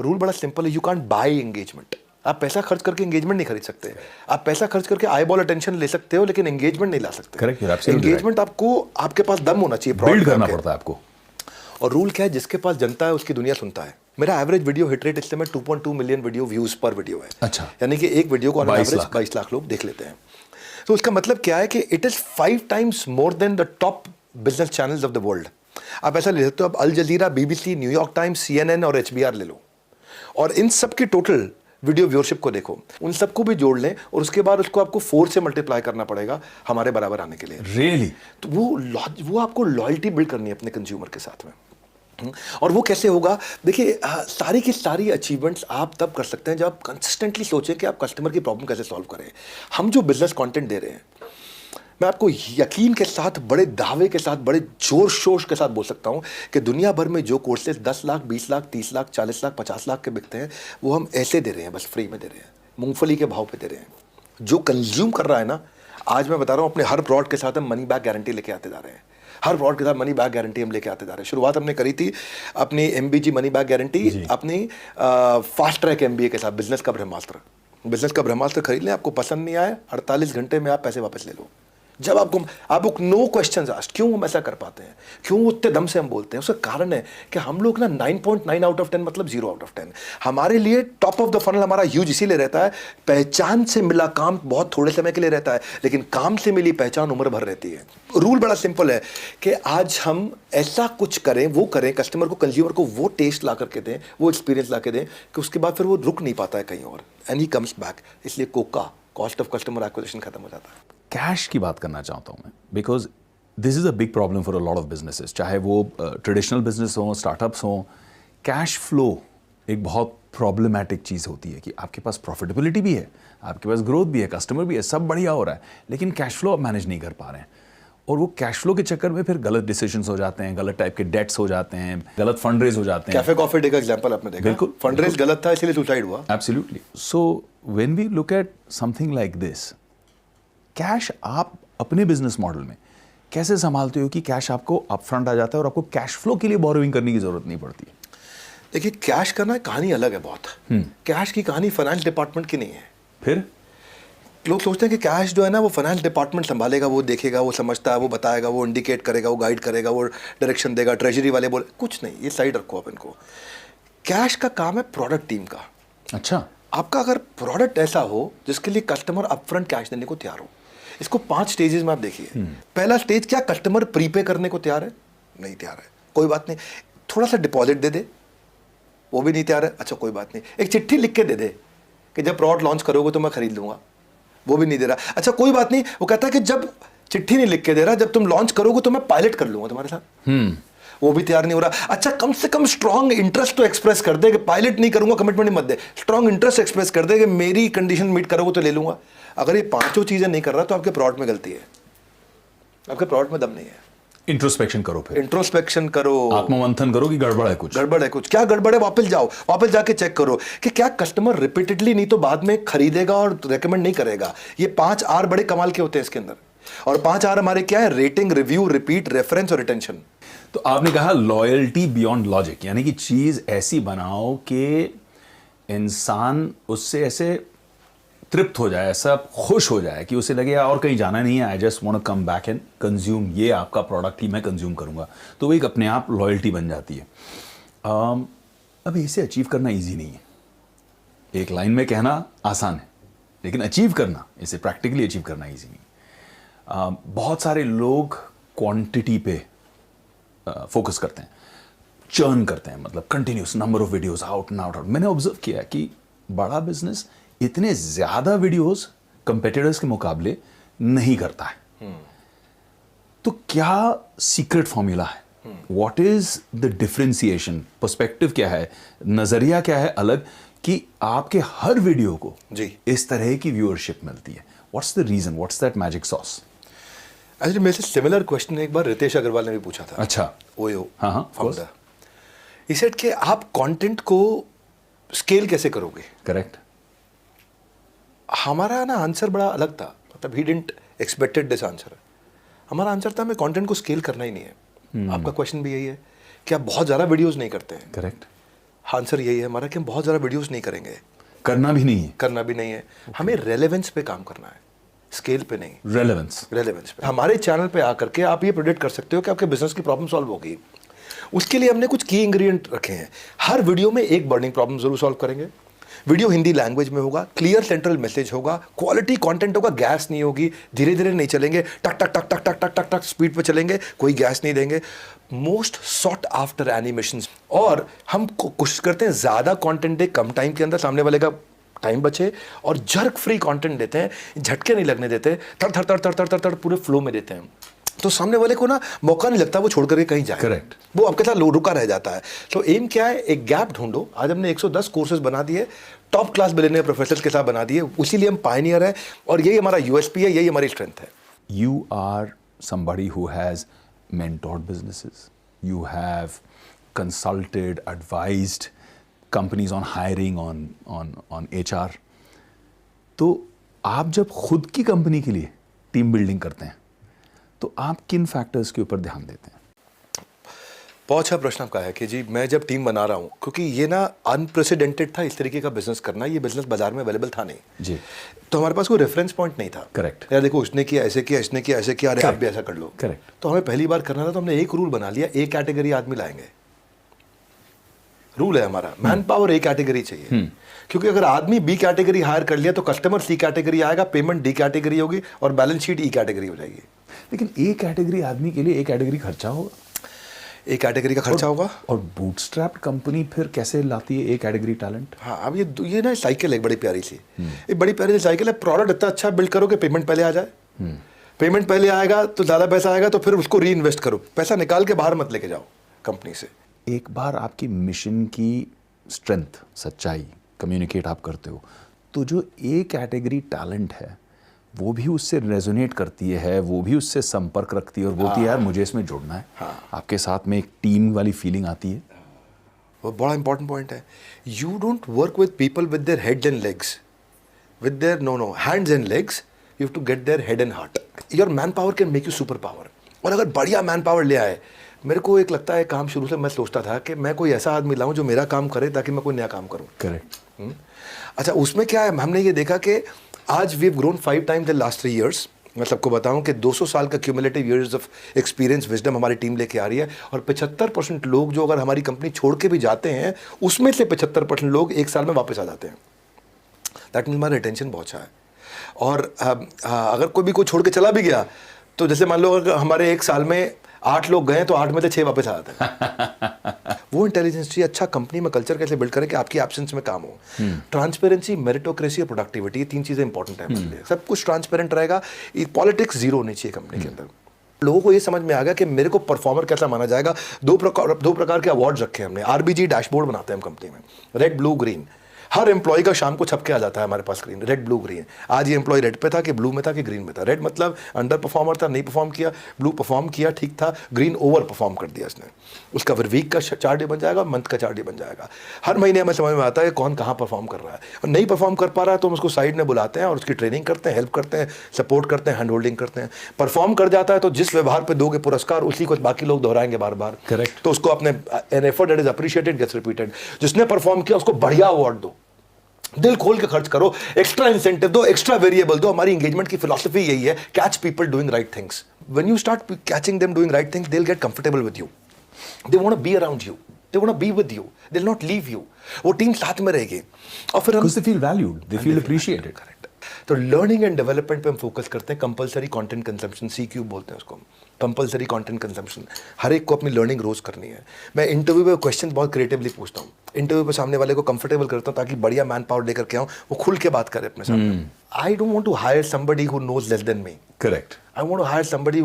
रूल बड़ा सिंपल है, यू कांट बाय एंगेजमेंट। आप पैसा खर्च करके एंगेजमेंट नहीं खरीद सकते। आप पैसा खर्च करके आई बॉल अटेंशन ले सकते हो, लेकिन एंगेजमेंट नहीं ला सकते।
करेक्ट।
एंगेजमेंट आपको, आपके पास दम होना चाहिए,
बिल्ड करना पड़ता है आपको।
और रूल क्या है, जिसके पास जनता है उसकी दुनिया सुनता है। मेरा एवरेज वीडियो हिट रेट इस समय 2.2 मिलियन वीडियो व्यूज पर वीडियो है।
अच्छा।
यानी कि एक वीडियो को ऑन एवरेज 22 लाख लोग देख लेते हैं। तो उसका मतलब क्या है कि it is 5 times more than the top business channels of the world. आप ऐसा ले सकते हो, अब अल जजीरा, BBC, न्यूयॉर्क टाइम्स, CNN और HBR ले लो, और इन सब की टोटल वीडियो व्यूअरशिप को देखो, उन सबको भी जोड़ लें, और उसके बाद उसको आपको 4 से मल्टीप्लाई करना पड़ेगा हमारे बराबर आने के लिए।
रियली?
तो वो आपको लॉयल्टी बिल्ड करनी है अपने कंज्यूमर के साथ में। और वो कैसे होगा? देखिए, सारी की सारी अचीवमेंट्स आप तब कर सकते हैं जब आप कंसिस्टेंटली सोचें कि आप कस्टमर की प्रॉब्लम कैसे सॉल्व करें। हम जो बिजनेस कंटेंट दे रहे हैं, मैं आपको यकीन के साथ, बड़े दावे के साथ, बड़े जोर शोर के साथ बोल सकता हूं कि दुनिया भर में जो कोर्सेज 10 लाख, 20 लाख, 30 लाख, 40 लाख, 50 लाख के बिकते हैं, वो हम ऐसे दे रहे हैं, बस फ्री में दे रहे हैं, मूंगफली के भाव पे दे रहे हैं। जो कंज्यूम कर रहा है ना, आज मैं बता रहा हूँ, अपने हर प्रोडक्ट के साथ हम मनी बैक गारंटी लेके आते जा रहे हैं। हर प्रोडक्ट के साथ मनी बैक गारंटी हम लेके आते जा रहे हैं। शुरुआत हमने करी थी अपनी MBG मनी बैक गारंटी अपनी फास्ट ट्रैक MBA के साथ, बिजनेस का ब्रह्मास्त्र। बिजनेस का ब्रह्मास्त्र खरीद लें, आपको पसंद नहीं आए, 48 घंटे में आप पैसे वापस ले लो। जब आपको नो क्वेश्चंस आस्क्ड, क्यों हम ऐसा कर पाते हैं, क्यों उतने दम से हम बोलते हैं, उसका कारण है कि हम लोग ना 9.9 आउट ऑफ 10 मतलब 0 आउट ऑफ 10। हमारे लिए टॉप ऑफ द फनल हमारा ह्यूज इसीलिए रहता है, पहचान से मिला काम बहुत थोड़े समय के लिए रहता है, लेकिन काम से मिली पहचान उम्र भर रहती है। रूल बड़ा सिंपल है कि आज हम ऐसा कुछ करें, वो करें, कस्टमर को, कंज्यूमर को वो टेस्ट ला करके दें, वो एक्सपीरियंस ला के दें कि उसके बाद फिर वो रुक नहीं पाता है कहीं और, एंड ही कम्स बैक। इसलिए Coca cost of customer acquisition खत्म हो जाता है।
कैश की बात करना चाहता हूं मैं, because this is a big problem for a lot of businesses, चाहे वो ट्रेडिशनल बिजनेस हो, स्टार्टअप्स हो। कैश फ्लो एक बहुत प्रॉब्लमैटिक चीज़ होती है कि आपके पास प्रॉफिटेबिलिटी भी है, आपके पास ग्रोथ भी है, कस्टमर भी है, सब बढ़िया हो रहा है, लेकिन कैश फ्लो आप मैनेज नहीं कर पा रहे हैं। और वो कैश फ्लो के चक्कर में फिर गलत डिसीजंस हो जाते हैं, गलत टाइप के डेट्स हो जाते हैं, गलत फंड रेज हो जाते हैं।
कैफे कॉफी डे का एग्जांपल आपने देखा,
बिल्कुल,
फंड रेज गलत था इसलिए सुसाइड हुआ।
Absolutely. So when we look at something like this, cash आप अपने बिजनेस मॉडल में कैसे संभालते हो कि कैश आपको अपफ्रंट आ जाता है और आपको कैश फ्लो के लिए बोरोइंग करने की जरूरत नहीं पड़ती?
देखिए, कैश करना कहानी अलग है बहुत। कैश की कहानी फाइनेंस डिपार्टमेंट की नहीं है।
फिर
लोग सोचते हैं कि कैश जो है ना वो फाइनेंस डिपार्टमेंट संभालेगा, वो देखेगा, वो समझता है, वो बताएगा, वो इंडिकेट करेगा, वो गाइड करेगा, वो डायरेक्शन देगा, ट्रेजरी वाले बोले, कुछ नहीं, ये साइड रखो आप इनको। कैश का काम है प्रोडक्ट टीम का।
अच्छा,
आपका अगर प्रोडक्ट ऐसा हो जिसके लिए कस्टमर अपफ्रंट कैश देने को तैयार हो, इसको 5 स्टेजेस में आप देखिए। पहला स्टेज, क्या कस्टमर प्रीपे करने को तैयार है? नहीं तैयार है, कोई बात नहीं। थोड़ा सा डिपॉजिट दे दे, वो भी नहीं तैयार है, अच्छा कोई बात नहीं। एक चिट्ठी लिख के दे दे कि जब प्रोडक्ट लॉन्च करोगे तो मैं खरीद लूंगा, वो भी नहीं दे रहा, अच्छा कोई बात नहीं। वो कहता है कि जब चिट्ठी नहीं लिख के दे रहा, जब तुम लॉन्च करोगे तो मैं पायलट कर लूंगा तुम्हारे साथ, वो भी तैयार नहीं हो रहा। अच्छा कम से कम स्ट्रांग इंटरेस्ट तो एक्सप्रेस कर दे कि पायलट नहीं करूंगा, कमिटमेंट नहीं मत दे, स्ट्रांग इंटरेस्ट एक्सप्रेस कर दे कि मेरी कंडीशन मीट करोगे तो ले लूंगा। अगर ये 5 चीजें नहीं कर रहा तो आपके प्रोडक्ट में गलती है, आपके प्रोडक्ट में दम नहीं है।
इंट्रोस्पेक्शन करो, फिर
इंट्रोस्पेक्शन करो,
आत्ममंथन करो कि गड़बड़ है कुछ,
गड़बड़ है कुछ, क्या गड़बड़ है, वापस जाओ, वापस जाके चेक करो कि क्या कस्टमर रिपीटेडली नहीं तो बाद में खरीदेगा और रेकमेंड नहीं करेगा। ये 5 आर बड़े कमाल के होते हैं इसके अंदर, और 5 आर हमारे क्या है? रेटिंग, रिव्यू, रिपीट, रेफरेंस और रिटेंशन।
तो आपने कहा लॉयल्टी बियॉन्ड लॉजिक, यानी कि चीज ऐसी बनाओ कि इंसान उससे ऐसे तृप्त हो जाए, ऐसा खुश हो जाए कि उसे लगे और कहीं जाना नहीं है, I just want to come back and consume ये आपका प्रोडक्ट ही मैं कंज्यूम करूंगा। तो वो एक अपने आप लॉयल्टी बन जाती है। अब इसे अचीव करना इजी नहीं है, एक लाइन में कहना आसान है, लेकिन अचीव करना, इसे प्रैक्टिकली अचीव करना इजी नहीं। बहुत सारे लोग क्वांटिटी पे फोकस करते हैं, चर्न करते हैं, मतलब continuous number of videos out and out. मैंने ऑब्जर्व किया कि बड़ा बिजनेस इतने ज्यादा वीडियोस कंपेटिटर्स के मुकाबले नहीं करता है। तो क्या सीक्रेट फॉर्मूला है? What is the differentiation? Perspective क्या है, नजरिया क्या है अलग, कि आपके हर वीडियो को
जी
इस तरह की व्यूअरशिप मिलती है? What's the reason, what's that magic sauce?
Actually मेरे से सिमिलर क्वेश्चन एक बार रितेश अग्रवाल ने भी पूछा था।
अच्छा,
ओयो,
हाँ,
फाउंडर। ही सेड कि आप कंटेंट को स्केल कैसे करोगे?
करेक्ट।
हमारा ना आंसर बड़ा अलग था, मतलब he didn't expected this answer. हमारा आंसर था हमें कंटेंट को स्केल करना ही नहीं है। आपका क्वेश्चन भी यही है कि आप बहुत ज़्यादा वीडियोस नहीं करते हैं।
करेक्ट।
आंसर यही है हमारा कि हम बहुत ज़्यादा वीडियोस नहीं करेंगे,
करना भी नहीं है,
करना भी नहीं है। हमें रेलेवेंस पे काम करना है, स्केल पे नहीं।
रेलेवेंस
पे हमारे चैनल पे आकर के आप ये प्रेडिक्ट कर सकते हो कि आपके बिजनेस की प्रॉब्लम सॉल्व होगी। उसके लिए हमने कुछ की इंग्रेडिएंट रखे हैं। हर वीडियो में एक बर्निंग प्रॉब्लम जरूर सॉल्व करेंगे। वीडियो हिंदी लैंग्वेज में होगा, क्लियर सेंट्रल मैसेज होगा, क्वालिटी कंटेंट होगा, गैस नहीं होगी, धीरे धीरे नहीं चलेंगे, टक टक टक टक टक टक टक टक स्पीड पे चलेंगे, कोई गैस नहीं देंगे। मोस्ट सॉट आफ्टर एनिमेशंस, और हम कोशिश करते हैं ज़्यादा कंटेंट दे कम टाइम के अंदर, सामने वाले का टाइम बचे, और जर्क फ्री कंटेंट देते हैं, झटके नहीं लगने देते, थर थर थर थर थर थर थर पूरे फ्लो में देते हैं। तो सामने वाले को ना मौका नहीं लगता वो छोड़ करके कहीं जाए।
करेक्ट।
वो आपके साथ रुका रह जाता है। तो एम क्या है? एक गैप ढूंढो। आज हमने 110 कोर्सेज बना दिए, टॉप क्लास बिलियनियर प्रोफेसर्स के साथ बना दिए, उसीलिए हम पायनियर है, और यही हमारा यूएसपी है, यही हमारी स्ट्रेंथ है।
You are somebody who has mentored businesses. You have consulted, advised companies on hiring, on HR. तो आप जब खुद की कंपनी के लिए टीम बिल्डिंग करते हैं तो आप किन फैक्टर्स के ऊपर ध्यान देते हैं?
बहुत अच्छा प्रश्न आपका है कि जी मैं जब टीम बना रहा हूँ, क्योंकि ये ना अनप्रेसिडेंटेड था इस तरीके का बिजनेस करना, ये बिजनेस बाजार में अवेलेबल था नहीं
जी।
तो हमारे पास कोई रेफरेंस पॉइंट नहीं था।
Correct.
यार देखो उसने किया ऐसे किया, इसने किया ऐसे किया, अरे आप भी ऐसा कर लो।
Correct.
तो हमें पहली बार करना था तो हमने एक रूल बना लिया, ए कैटेगरी आदमी लाएंगे। रूल है हमारा, मैन पावर ए कैटेगरी चाहिए, क्योंकि अगर आदमी बी कैटेगरी हायर कर लिया तो कस्टमर सी कैटेगरी आएगा, पेमेंट डी कैटेगरी होगी और बैलेंस शीट ई कैटेगरी हो जाएगी।
लेकिन ए कैटेगरी आदमी के लिए ए कैटेगरी खर्चा होगा,
ए कैटेगरी का खर्चा होगा।
और बूटस्ट्रैप कंपनी फिर कैसे लाती है ए कैटेगरी टैलेंट?
हाँ, अब ये ना साइकिल है एक बड़ी प्यारी सी, एक बड़ी प्यारी सी साइकिल है। प्रोडक्ट इतना अच्छा बिल्ड करो कि पेमेंट पहले आ जाए, पेमेंट पहले आएगा तो ज़्यादा पैसा आएगा, तो फिर उसको री इन्वेस्ट करो, पैसा निकाल के बाहर मत लेके जाओ कंपनी से।
एक बार आपकी मिशन की स्ट्रेंथ, सच्चाई कम्युनिकेट आप करते हो, तो जो ए कैटेगरी टैलेंट है वो भी उससे रेजोनेट करती है, वो भी उससे संपर्क रखती है और बोलती है यार मुझे इसमें जुड़ना है। आपके साथ में एक टीम वाली फीलिंग आती है।
वो बड़ा इंपॉर्टेंट पॉइंट है। You don't work with people with their head and legs, with their no hands and legs, you have to get their head and heart. Your man power can make you super power. और अगर बढ़िया man power ले आए, मेरे को एक लगता है काम शुरू से मैं सोचता था कि मैं कोई ऐसा आदमी लाऊं जो मेरा काम करे ताकि मैं कोई नया काम करूं।
करेक्ट।
अच्छा, उसमें क्या है, हमने ये देखा कि आज we have grown 5 times in last 3 years। मैं सबको बताऊं कि 200 साल का cumulative years of experience wisdom हमारी टीम लेके आ रही है, और 75% लोग जो अगर हमारी कंपनी छोड़ के भी जाते हैं, उसमें से 75% लोग 1 साल में वापस आ जाते हैं। दैट मीन्स हमारा रिटेंशन बहुत अच्छा है। और अगर कोई भी कोई छोड़ के चला भी गया, तो जैसे मान लो अगर हमारे 1 साल में 8 लोग गए तो 8 में से 6 वापस आ जाते हैं। वो इंटेलिजेंस चाहिए। अच्छा कंपनी में कल्चर कैसे बिल्ड करें कि आपकी एब्सेंस में काम हो। ट्रांसपेरेंसी, मेरिटोक्रेसी और प्रोडक्टिविटी, ये 3 चीज़ें इंपॉर्टेंट है हमारे लिए। सब कुछ ट्रांसपेरेंट रहेगा, पॉलिटिक्स जीरो होनी चाहिए कंपनी के अंदर। लोगों को ये समझ में आ गया कि मेरे को परफॉर्मर कैसा माना जाएगा। दो प्रकार के अवार्ड रखे हैं हमने। आरबीजी डैशबोर्ड बनाते हैं हम कंपनी में, रेड ब्लू ग्रीन। हर एम्प्लॉय का शाम को छप के आ जाता है हमारे पास स्क्रीन, रेड ब्लू ग्रीन। आज ये एम्प्लॉय रेड पे था कि ब्लू में था कि ग्रीन में था। रेड मतलब अंडर परफॉर्मर था, नहीं परफॉर्म किया। ब्लू परफॉर्म किया, ठीक था। ग्रीन ओवर परफॉर्म कर दिया इसने। उसका फिर वीक का चार्ट डे बन जाएगा, मंथ का चार्ट डे बन जाएगा। हर महीने हमें समझ में आता है कौन कहाँ परफॉर्म कर रहा है, और नहीं परफॉर्म कर पा रहा है तो हम उसको साइड में बुलाते हैं और उसकी ट्रेनिंग करते हैं, हेल्प करते हैं, सपोर्ट करते हैं, हैंड होल्डिंग करते हैं। परफॉर्म कर जाता है तो जिस व्यवहार पर दोगे पुरस्कार, उसी को बाकी लोग दोहराएंगे बार बार।
करेक्ट।
तो उसको अपने an effort that is appreciated gets repeated. जिसने परफॉर्म किया उसको बढ़िया अवार्ड दो, दिल खोल के खर्च करो, एक्स्ट्रा इंसेंटिव दो, एक्स्ट्रा वेरिएबल दो। हमारी एंगेजमेंट की फिलॉसफी यही है, catch people doing right things. When you start catching them doing right things, they will get comfortable with you, they want to be around you, they want to be with you, they will not leave you. वो team साथ में रहेगी और फिर हम
Because they feel valued, they feel appreciated.
Correct. तो learning and development पे हम फोकस करते हैं। कंपलसरी कंटेंट कंजम्पशन, CQ बोलते हैं उसको, कंपलसरी कंटेंट कंजम्पशन। हर एक को अपनी लर्निंग रोज करनी है। मैं इंटरव्यू में क्वेश्चन बहुत क्रिएटिवली पूछता हूँ। इंटरव्यू पे सामने वाले को कंफर्टेबल करता हूँ ताकि बढ़िया मैन पावर लेकर के आऊँ, वो खुल के बात करे अपने सामने। I don't want to hire somebody who knows less than me.
Correct.
I want to hire somebody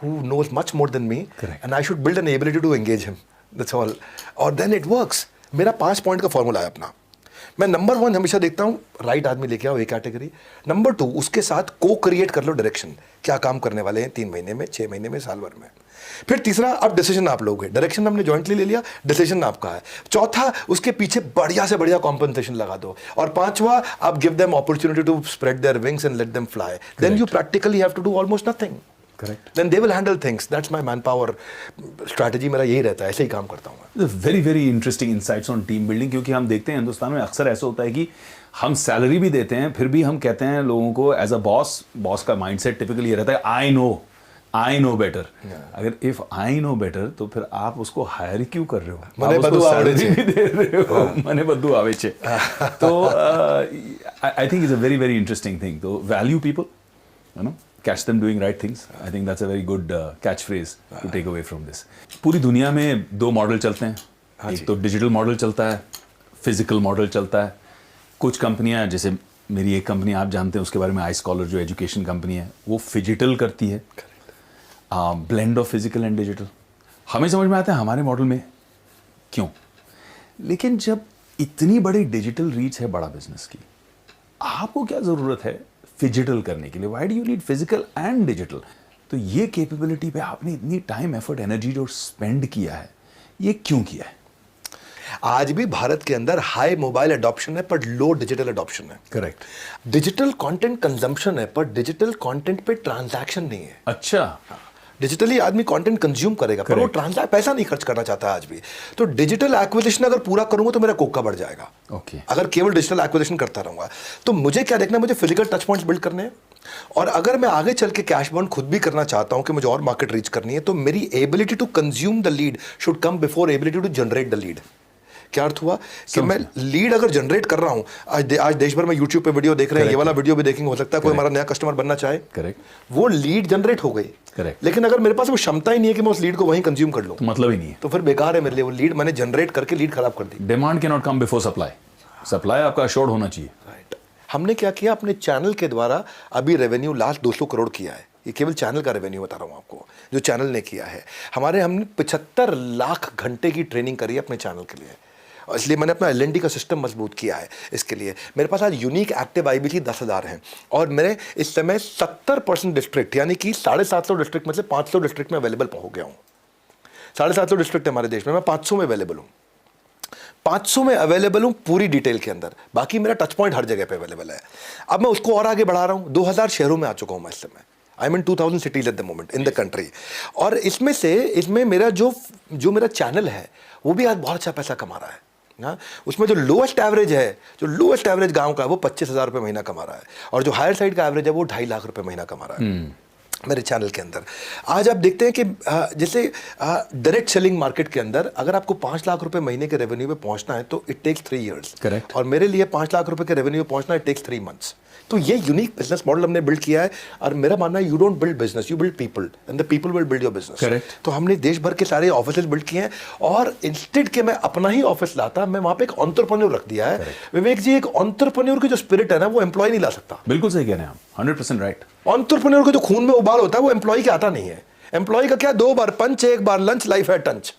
who knows much more than me.
Correct.
And I should build an ability to engage him. That's all. और then it works. मेरा 5 point का formula है अपना। मैं number 1 हमेशा देखता हूँ, right आदमी लेके आओ, एक कैटेगरी। नंबर 2, उसके साथ को क्रिएट कर लो डायरेक्शन, क्या काम करने वाले हैं 3 महीने में, 6 महीने में, साल भर में। फिर तीसरा, अब डिसीजन आप लोगे, डायरेक्शन हमने जॉइंटली ले लिया, डिसीजन आपका है। चौथा, उसके पीछे बढ़िया से बढ़िया कॉम्पनसेशन लगा दो। और 5वां, आप give them opportunity to spread their wings and let them fly. Then you practically have to do almost nothing.
Correct.
Then they will handle things. That's my manpower strategy. मेरा यही रहता है, ऐसे ही काम करता हूँ मैं।
Very very interesting insights on team building, क्योंकि हम देखते हैं हिंदुस्तान में अक्सर ऐसा होता है कि हम सैलरी भी देते हैं, फिर भी हम कहते हैं लोगों को एज अ बॉस का माइंडसेट टिपिकली ये रहता है, आई नो बेटर। अगर इफ आई नो बेटर तो फिर आप उसको हायर क्यों कर रहे हो?
मने
आप उसको
बदू आवे
salary
छे।
भी दे रहे हो, मने बदू आवे छे। तो I think is a very very interesting thing. तो value people, you know, catch them doing right things. I think that's a very good catchphrase to take away from this. पूरी दुनिया में 2 मॉडल चलते हैं, एक तो डिजिटल मॉडल चलता है, फिजिकल मॉडल चलता है। कुछ कंपनियां, जैसे मेरी एक कंपनी आप जानते हैं उसके बारे में, आई स्कॉलर जो एजुकेशन कंपनी है, वो फिजिटल करती है, blend of physical and digital. हमें समझ में आता है हमारे मॉडल में क्यों, लेकिन जब इतनी बड़ी डिजिटल रीच है बड़ा बिजनेस की, आपको क्या ज़रूरत है फिजिटल करने के लिए? Why do you need physical and digital? तो ये कैपेबिलिटी पे आपने इतनी टाइम, एफर्ट, एनर्जी जो स्पेंड किया है, ये क्यों किया है?
आज भी भारत के अंदर हाई मोबाइल अडॉप्शन है पर लो डिजिटल अडॉप्शन है।
करेक्ट।
डिजिटल कंटेंट कंजम्पशन है पर डिजिटल कंटेंट पे ट्रांजैक्शन नहीं है।
अच्छा।
डिजिटली आदमी कंटेंट कंज्यूम करेगा पर वो ट्रांसफर पैसा नहीं खर्च करना चाहता आज भी। तो डिजिटल एक्विजिशन अगर पूरा करूंगा तो मेरा कोका बढ़ जाएगा।
ओके।
अगर केवल डिजिटल एक्विजिशन करता रहूंगा तो मुझे क्या देखना है, मुझे फिजिकल टच पॉइंट्स बिल्ड करने हैं। और अगर मैं आगे चल के कैश बर्न खुद भी करना चाहता हूं कि मुझे और मार्केट रीच करनी है, तो मेरी ability to consume the lead should come before ability to generate the lead. क्या अर्थ हुआ कि मैं लीड अगर जनरेट कर रहा हूं, आज देश भर में यूट्यूब पे वीडियो देख रहे हैं, ये वाला वीडियो भी देखेंगे, हो सकता है कोई हमारा नया कस्टमर बनना चाहे,
करेक्ट,
वो लीड जनरेट हो गई,
करेक्ट।
लेकिन अगर मेरे पास वो क्षमता ही नहीं है कि मैं उस लीड को वहीं कंज्यूम कर लूं,
तो मतलब ही नहीं है,
तो फिर बेकार है मेरे लिए। वो लीड मैंने जनरेट करके लीड खराब कर दी।
Demand cannot come before supply, supply आपका अश्योर्ड होना चाहिए।
राइट। हमने क्या किया, अपने चैनल के द्वारा अभी रेवेन्यू लास्ट 200 करोड़ किया है। ये केवल चैनल का रेवेन्यू बता रहा हूँ आपको, जो चैनल ने किया है। हमने 75 लाख घंटे की ट्रेनिंग करी है अपने चैनल के लिए, और इसलिए मैंने अपना LND का सिस्टम मजबूत किया है। इसके लिए मेरे पास आज यूनिक एक्टिव IBC 10,000 हैं, और मेरे इस समय 70% डिस्ट्रिक्ट, यानी कि 750 डिस्ट्रिक्ट में से 500 डिस्ट्रिक्ट में अवेलेबल हो गया हूँ। 750 डिस्ट्रिक्ट है हमारे देश में, मैं 500 में अवेलेबल हूँ। 500 में अवेलेबल हूँ पूरी डिटेल के अंदर, बाकी मेरा टच पॉइंट हर जगह पे अवेलेबल है। अब मैं उसको और आगे बढ़ा रहा हूँ। 2000 शहरों में आ चुका हूँ मैं इस समय। I mean 2000 cities at the moment in the country. और इसमें मेरा जो मेरा चैनल है वो भी आज बहुत अच्छा पैसा कमा रहा है। हाँ, उसमें जो लोएस्ट एवरेज गांव का है वो 25,000 रुपये महीना कमा रहा है, और जो हायर साइड का एवरेज है वो 2.5 लाख रुपये महीना कमा रहा है मेरे चैनल के अंदर। आज आप देखते हैं कि जैसे डायरेक्ट सेलिंग मार्केट के अंदर अगर आपको 5 लाख रुपए महीने के रेवेन्यू पे पहुंचना है तो इट टेक्स 3 इयर्स।
करेक्ट।
और मेरे लिए 5 लाख रुपए के रेवेन्यू पे पहुंचना इट टेक्स 3 मंथ्स। तो ये यूनिक बिजनेस मॉडल हमने बिल्ड किया है, और मेरा मानना है you don't build business, you build people, and the people will build your business.
Correct.
तो हमने देश भर के सारे ऑफिस बिल्ड किए हैं, और इंस्टेड के मैं अपना ही ऑफिस लाता, मैं वहां पे एक एंटरप्रेन्योर रख दिया है। विवेक जी, एक एंटरप्रेन्योर की जो स्पिरिट है ना, वो एम्प्लॉय नहीं ला सकता।
बिल्कुल सही कह रहे हैं आप, 100% राइट।
एंटरप्रेन्योर का जो खून में उबाल होता है वो एम्प्लॉय के आता नहीं है। एम्प्लॉय का क्या, 2 बार पंच, 1 बार लंच, लाइफ है टंच।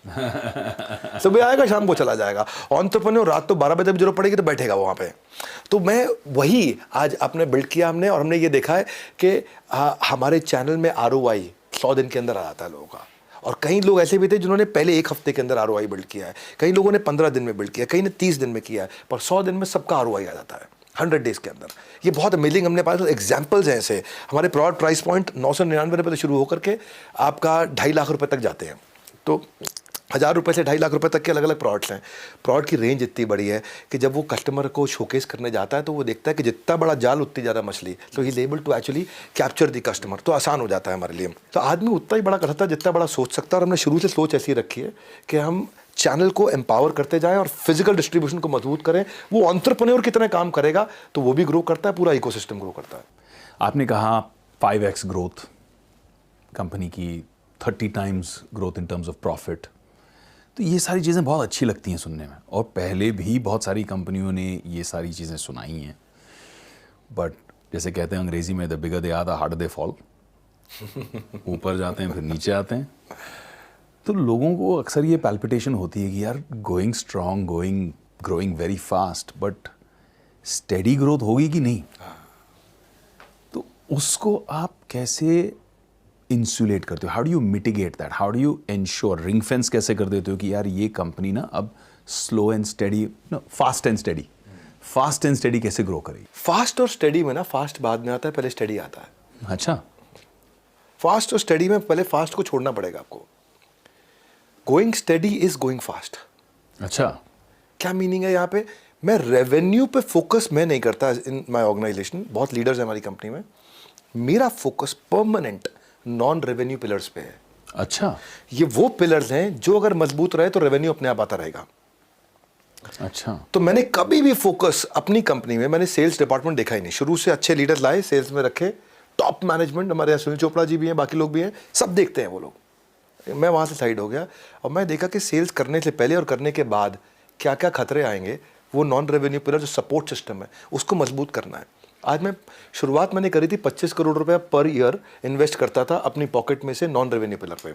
सुबह आएगा शाम को चला जाएगा। एंटरप्रेन्योर रात तो 12 बजे भी जरूरत पड़ेगी तो बैठेगा वहां पे। तो मैं वही आज आपने बिल्ड किया हमने, और हमने ये देखा है कि हमारे चैनल में ROI 100 दिन के अंदर आ जाता है लोगों का। और कई लोग ऐसे भी थे जिन्होंने पहले 1 हफ्ते के अंदर ROI बिल्ड किया है, कई लोगों ने 15 दिन में बिल्ड किया, कई ने 30 दिन में किया है, पर 100 दिन में सबका ROI आ जाता है 100 डेज के अंदर। ये बहुत अमेजिंग, हमने पास एग्जाम्पल्स हैं ऐसे। हमारे प्रोडक्ट प्राइस पॉइंट 999 रुपये से शुरू होकर के आपका 2.5 लाख रुपए तक जाते हैं। तो 1000 रुपये से 2.5 लाख रुपए तक के अलग अलग प्रोडक्ट्स हैं। प्रोडक्ट की रेंज इतनी बड़ी है कि जब वो कस्टमर को शोकेस करने जाता है तो वो देखता है कि जितना बड़ा जाल उतनी ज़्यादा मछली, तो he is able to actually capture the customer. तो आसान हो जाता है हमारे लिए। तो आदमी उतना ही बड़ा कर सकता है जितना बड़ा सोच सकता है, और हमने शुरू से सोच ऐसी रखी है कि हम चैनल को एम्पावर करते जाएं और फिजिकल डिस्ट्रीब्यूशन को मजबूत करें। वो एंटरप्रेन्योर की तरह काम करेगा तो वो भी ग्रो करता है, पूरा इकोसिस्टम ग्रो करता है।
आपने कहा 5x ग्रोथ कंपनी की, 30 times growth in terms of profit. तो ये सारी चीज़ें बहुत अच्छी लगती हैं सुनने में, और पहले भी बहुत सारी कंपनियों ने ये सारी चीज़ें सुनाई हैं। बट जैसे कहते हैं अंग्रेजी में, the bigger they are the harder they fall. ऊपर जाते हैं फिर नीचे आते हैं। तो लोगों को अक्सर ये पैल्पिटेशन होती है कि यार going strong, growing very fast, but steady growth होगी कि नहीं। तो उसको आप कैसे इंसुलेट करते हो? How do you mitigate that? How do you ensure, ring fence कैसे कर देते हो कि यार ये कंपनी ना अब slow and steady, fast and steady कैसे ग्रो करेगी?
फास्ट और स्टेडी में ना, फास्ट बाद में आता है, पहले स्टेडी आता है।
अच्छा।
फास्ट और स्टेडी में पहले फास्ट को छोड़ना पड़ेगा आपको। Going steady is going fast.
अच्छा।
क्या मीनिंग है यहाँ पे? मैं रेवेन्यू पे फोकस मैं नहीं करता इन माय ऑर्गेनाइजेशन। बहुत लीडर्स हैं हमारी कंपनी में। मेरा focus permanent non revenue pillars पे है।
अच्छा।
ये वो पिलर्स हैं जो अगर मजबूत रहे तो रेवेन्यू अपने आप आता रहेगा।
अच्छा।
तो मैंने कभी भी फोकस अपनी कंपनी में, मैंने सेल्स डिपार्टमेंट देखा ही नहीं। शुरू से अच्छे लीडर्स लाए, सेल्स में रखे, टॉप मैनेजमेंट, हमारे यहाँ सुनील चोपड़ा जी भी हैं, बाकी लोग भी हैं, सब देखते हैं वो लोग। मैं वहाँ से साइड हो गया और मैं देखा कि सेल्स करने से पहले और करने के बाद क्या क्या खतरे आएंगे। वो नॉन रेवेन्यू पिलर जो सपोर्ट सिस्टम है उसको मजबूत करना है। आज शुरुआत मैंने करी थी 25 करोड़ रुपया पर ईयर इन्वेस्ट करता था अपनी पॉकेट में से नॉन रेवेन्यू पिलर पे।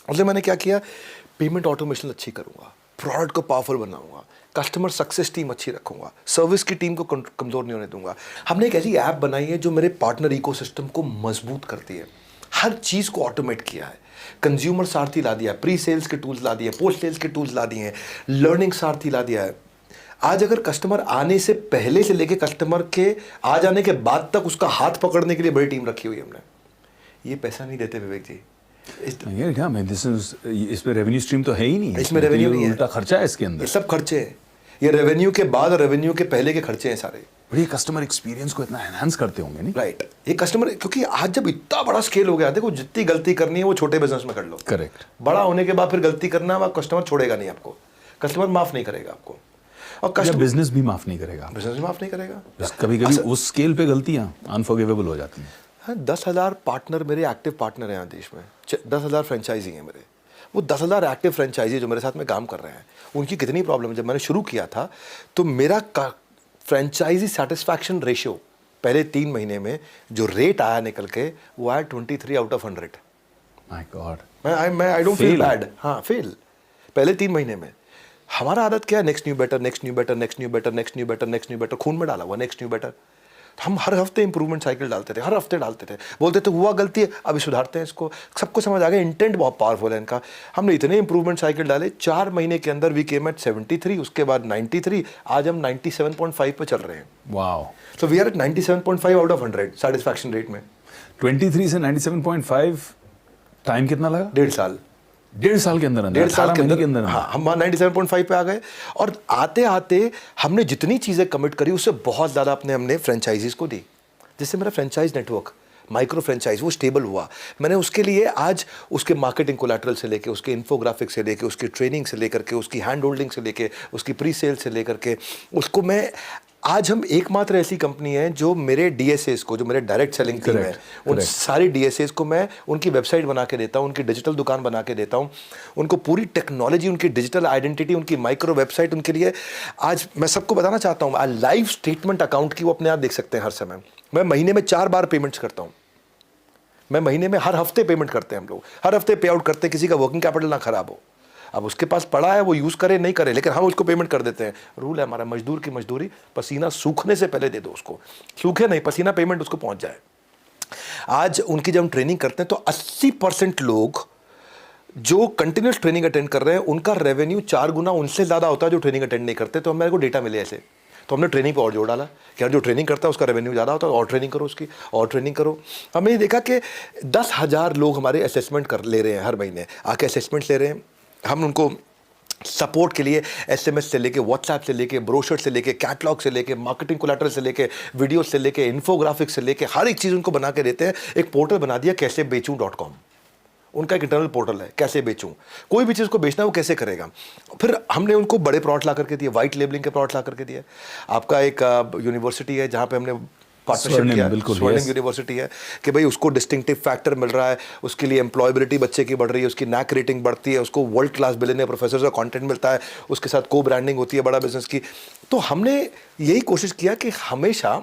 उससे मैंने क्या किया, पेमेंट ऑटोमेशन अच्छी करूँगा, प्रोडक्ट को पावरफुल बनाऊंगा, कस्टमर सक्सेस टीम अच्छी रखूंगा, सर्विस की टीम को कमज़ोर नहीं होने दूंगा। हमने एक ऐसी ऐप बनाई है जो मेरे पार्टनर इकोसिस्टम को मजबूत करती है। हर चीज़ को ऑटोमेट किया है। कंज्यूमर सारथी ला दिया, प्री सेल्स के टूल्स ला दिए, पोस्ट सेल्स के टूल्स ला दिए हैं, लर्निंग सारथी ला दिया है। आज अगर कस्टमर आने से पहले से लेके कस्टमर के आ जाने के बाद तक उसका हाथ पकड़ने के लिए बड़ी टीम रखी हुई है हमने। ये पैसा नहीं देते विवेक जी,
ये क्या मैं दिस इज इस पे रेवेन्यू स्ट्रीम तो है ही नहीं,
इसमें
तो
revenue
ये
नहीं है।
उल्टा खर्चा है इसके
ये
अंदर।
सब खर्चे हैं, ये रेवेन्यू के बाद और रेवेन्यू के पहले के खर्चे हैं सारे।
और ये कस्टमर एक्सपीरियंस को इतना एनहांस करते होंगे नहीं?
राइट, ये कस्टमर, क्योंकि आज जब इतना बड़ा स्केल हो गया, देखो जितनी गलती करनी है वो छोटे बिजनेस में कर लो।
करेक्ट।
बड़ा होने के बाद फिर गलती करना, वह कस्टमर छोड़ेगा नहीं आपको, कस्टमर माफ नहीं करेगा आपको, और
या
कस्टमर
बिजनेस भी माफ नहीं करेगा।
बिजनेस भी माफ नहीं करेगा।
कभी कभी उस स्केल पे गलतियां अनफॉरगिवेबल हो जाती हैं।
हाँ, 10,000 पार्टनर मेरे एक्टिव पार्टनर हैं यहाँ देश में, 10,000 फ्रेंचाइजी हैं मेरे। वो 10,000 एक्टिव फ्रेंचाइजी जो मेरे साथ में काम कर रहे हैं, उनकी कितनी प्रॉब्लम है। जब मैंने शुरू किया था तो मेरा फ्रेंचाइजी सेटिस्फैक्शन रेशियो पहले 3 महीने में जो रेट आया निकल के, वो आया 23 आउट ऑफ 100।
My god.
मैं I don't feel
Fail.
Bad. हाँ, फेल पहले 3 महीने में। हमारा आदत क्या है, next new better, next new better, next new better, next new better, next new better, खून में डाला हुआ नेक्स्ट न्यू बेटर। हम हर हफ्ते इंप्रूवमेंट साइकिल डालते थे, हर हफ्ते डालते थे, बोलते थे हुआ गलती है अभी सुधारते हैं इसको। सबको समझ आ गया इंटेंट बहुत पावरफुल है इनका। हमने इतने इंप्रूवमेंट साइकिल डाले, 4 महीने के अंदर वी केम एट 73, उसके बाद 93, आज हम 97.5 पे चल रहे हैं।
Wow.
So we are at 97.5 out of 100 satisfaction rate में।
23 से 97.5 टाइम कितना लगा?
1.5 साल।
1.5 साल के अंदर
1.5 साल के अंदर
हाँ।
हाँ, हम 97.5 पे आ गए। और आते आते हमने जितनी चीज़ें कमिट करी उससे बहुत ज़्यादा हमने फ्रेंचाइजीज को दी, जिससे मेरा फ्रेंचाइज नेटवर्क, माइक्रो फ्रेंचाइज, वो स्टेबल हुआ। मैंने उसके लिए आज उसके मार्केटिंग कोलैटरल से लेके, उसके इन्फोग्राफिक्स से लेके, उसकी ट्रेनिंग से लेकर के, उसकी हैंड होल्डिंग से लेके, उसकी प्री सेल से लेकर के, उसको मैं आज हम एकमात्र ऐसी कंपनी है जो मेरे डीएसएस को, जो मेरे डायरेक्ट सेलिंग टीम है, उन सारी डीएसएस को मैं उनकी वेबसाइट बना के देता हूँ, उनकी डिजिटल दुकान बना के देता हूँ, उनको पूरी टेक्नोलॉजी, उनकी डिजिटल आइडेंटिटी, उनकी माइक्रो वेबसाइट उनके लिए। आज मैं सबको बताना चाहता हूँ, लाइव स्टेटमेंट अकाउंट की वो अपने आप देख सकते हैं हर समय। मैं महीने में 4 बार पेमेंट्स करता हूँ। मैं महीने में हर हफ्ते पेमेंट करते हैं हम लोग, हर हफ्ते पे आउट करते हैं, किसी का वर्किंग कैपिटल ना खराब हो। अब उसके पास पड़ा है, वो यूज़ करे नहीं करे, लेकिन हम उसको पेमेंट कर देते हैं। रूल है हमारा, मजदूर की मजदूरी पसीना सूखने से पहले दे दो उसको, सूखे नहीं, पसीना पेमेंट उसको पहुंच जाए। आज उनकी जब हम ट्रेनिंग करते हैं तो 80% लोग जो कंटिन्यूस ट्रेनिंग अटेंड कर रहे हैं, उनका रेवेन्यू 4 गुना उनसे ज़्यादा होता है जो ट्रेनिंग अटेंड नहीं करते। तो मेरे को डेटा मिले ऐसे, तो हमने ट्रेनिंग पे और जोड़ डाला कि यार जो ट्रेनिंग करता है उसका रेवेन्यू ज़्यादा होता है, और ट्रेनिंग करो उसकी, और ट्रेनिंग करो। हमने ये देखा कि 10,000 लोग हमारे असेसमेंट कर ले रहे हैं, हर महीने आके असेसमेंट ले रहे हैं। हम उनको सपोर्ट के लिए एसएमएस से लेके, व्हाट्सएप से लेके, ब्रोशर से लेके, कैटलॉग से लेके, मार्केटिंग कोलैटरल से लेके, वीडियो से लेके, इन्फोग्राफिक्स से लेके, हर एक चीज़ उनको बना के देते हैं। एक पोर्टल बना दिया कैसे बेचूं.com, उनका एक इंटरनल पोर्टल है, कैसे बेचूं, कोई भी चीज़ को बेचना है वो कैसे करेगा। फिर हमने उनको बड़े प्रोडक्ट ला करके दिए, वाइट लेबलिंग के प्रोडक्ट ला करके दिए। आपका एक यूनिवर्सिटी है जहाँ पे हमने पार्टनरशिप किया, स्वर्णिम यूनिवर्सिटी है, कि भाई उसको डिस्टिंक्टिव फैक्टर मिल रहा है, उसके लिए एम्प्लॉयबिलिटी बच्चे की बढ़ रही है, उसकी नैक रेटिंग बढ़ती है, उसको वर्ल्ड क्लास बिलियनियर प्रोफेसर का कंटेंट मिलता है, उसके साथ को ब्रांडिंग होती है बड़ा बिजनेस की। तो हमने यही कोशिश किया कि हमेशा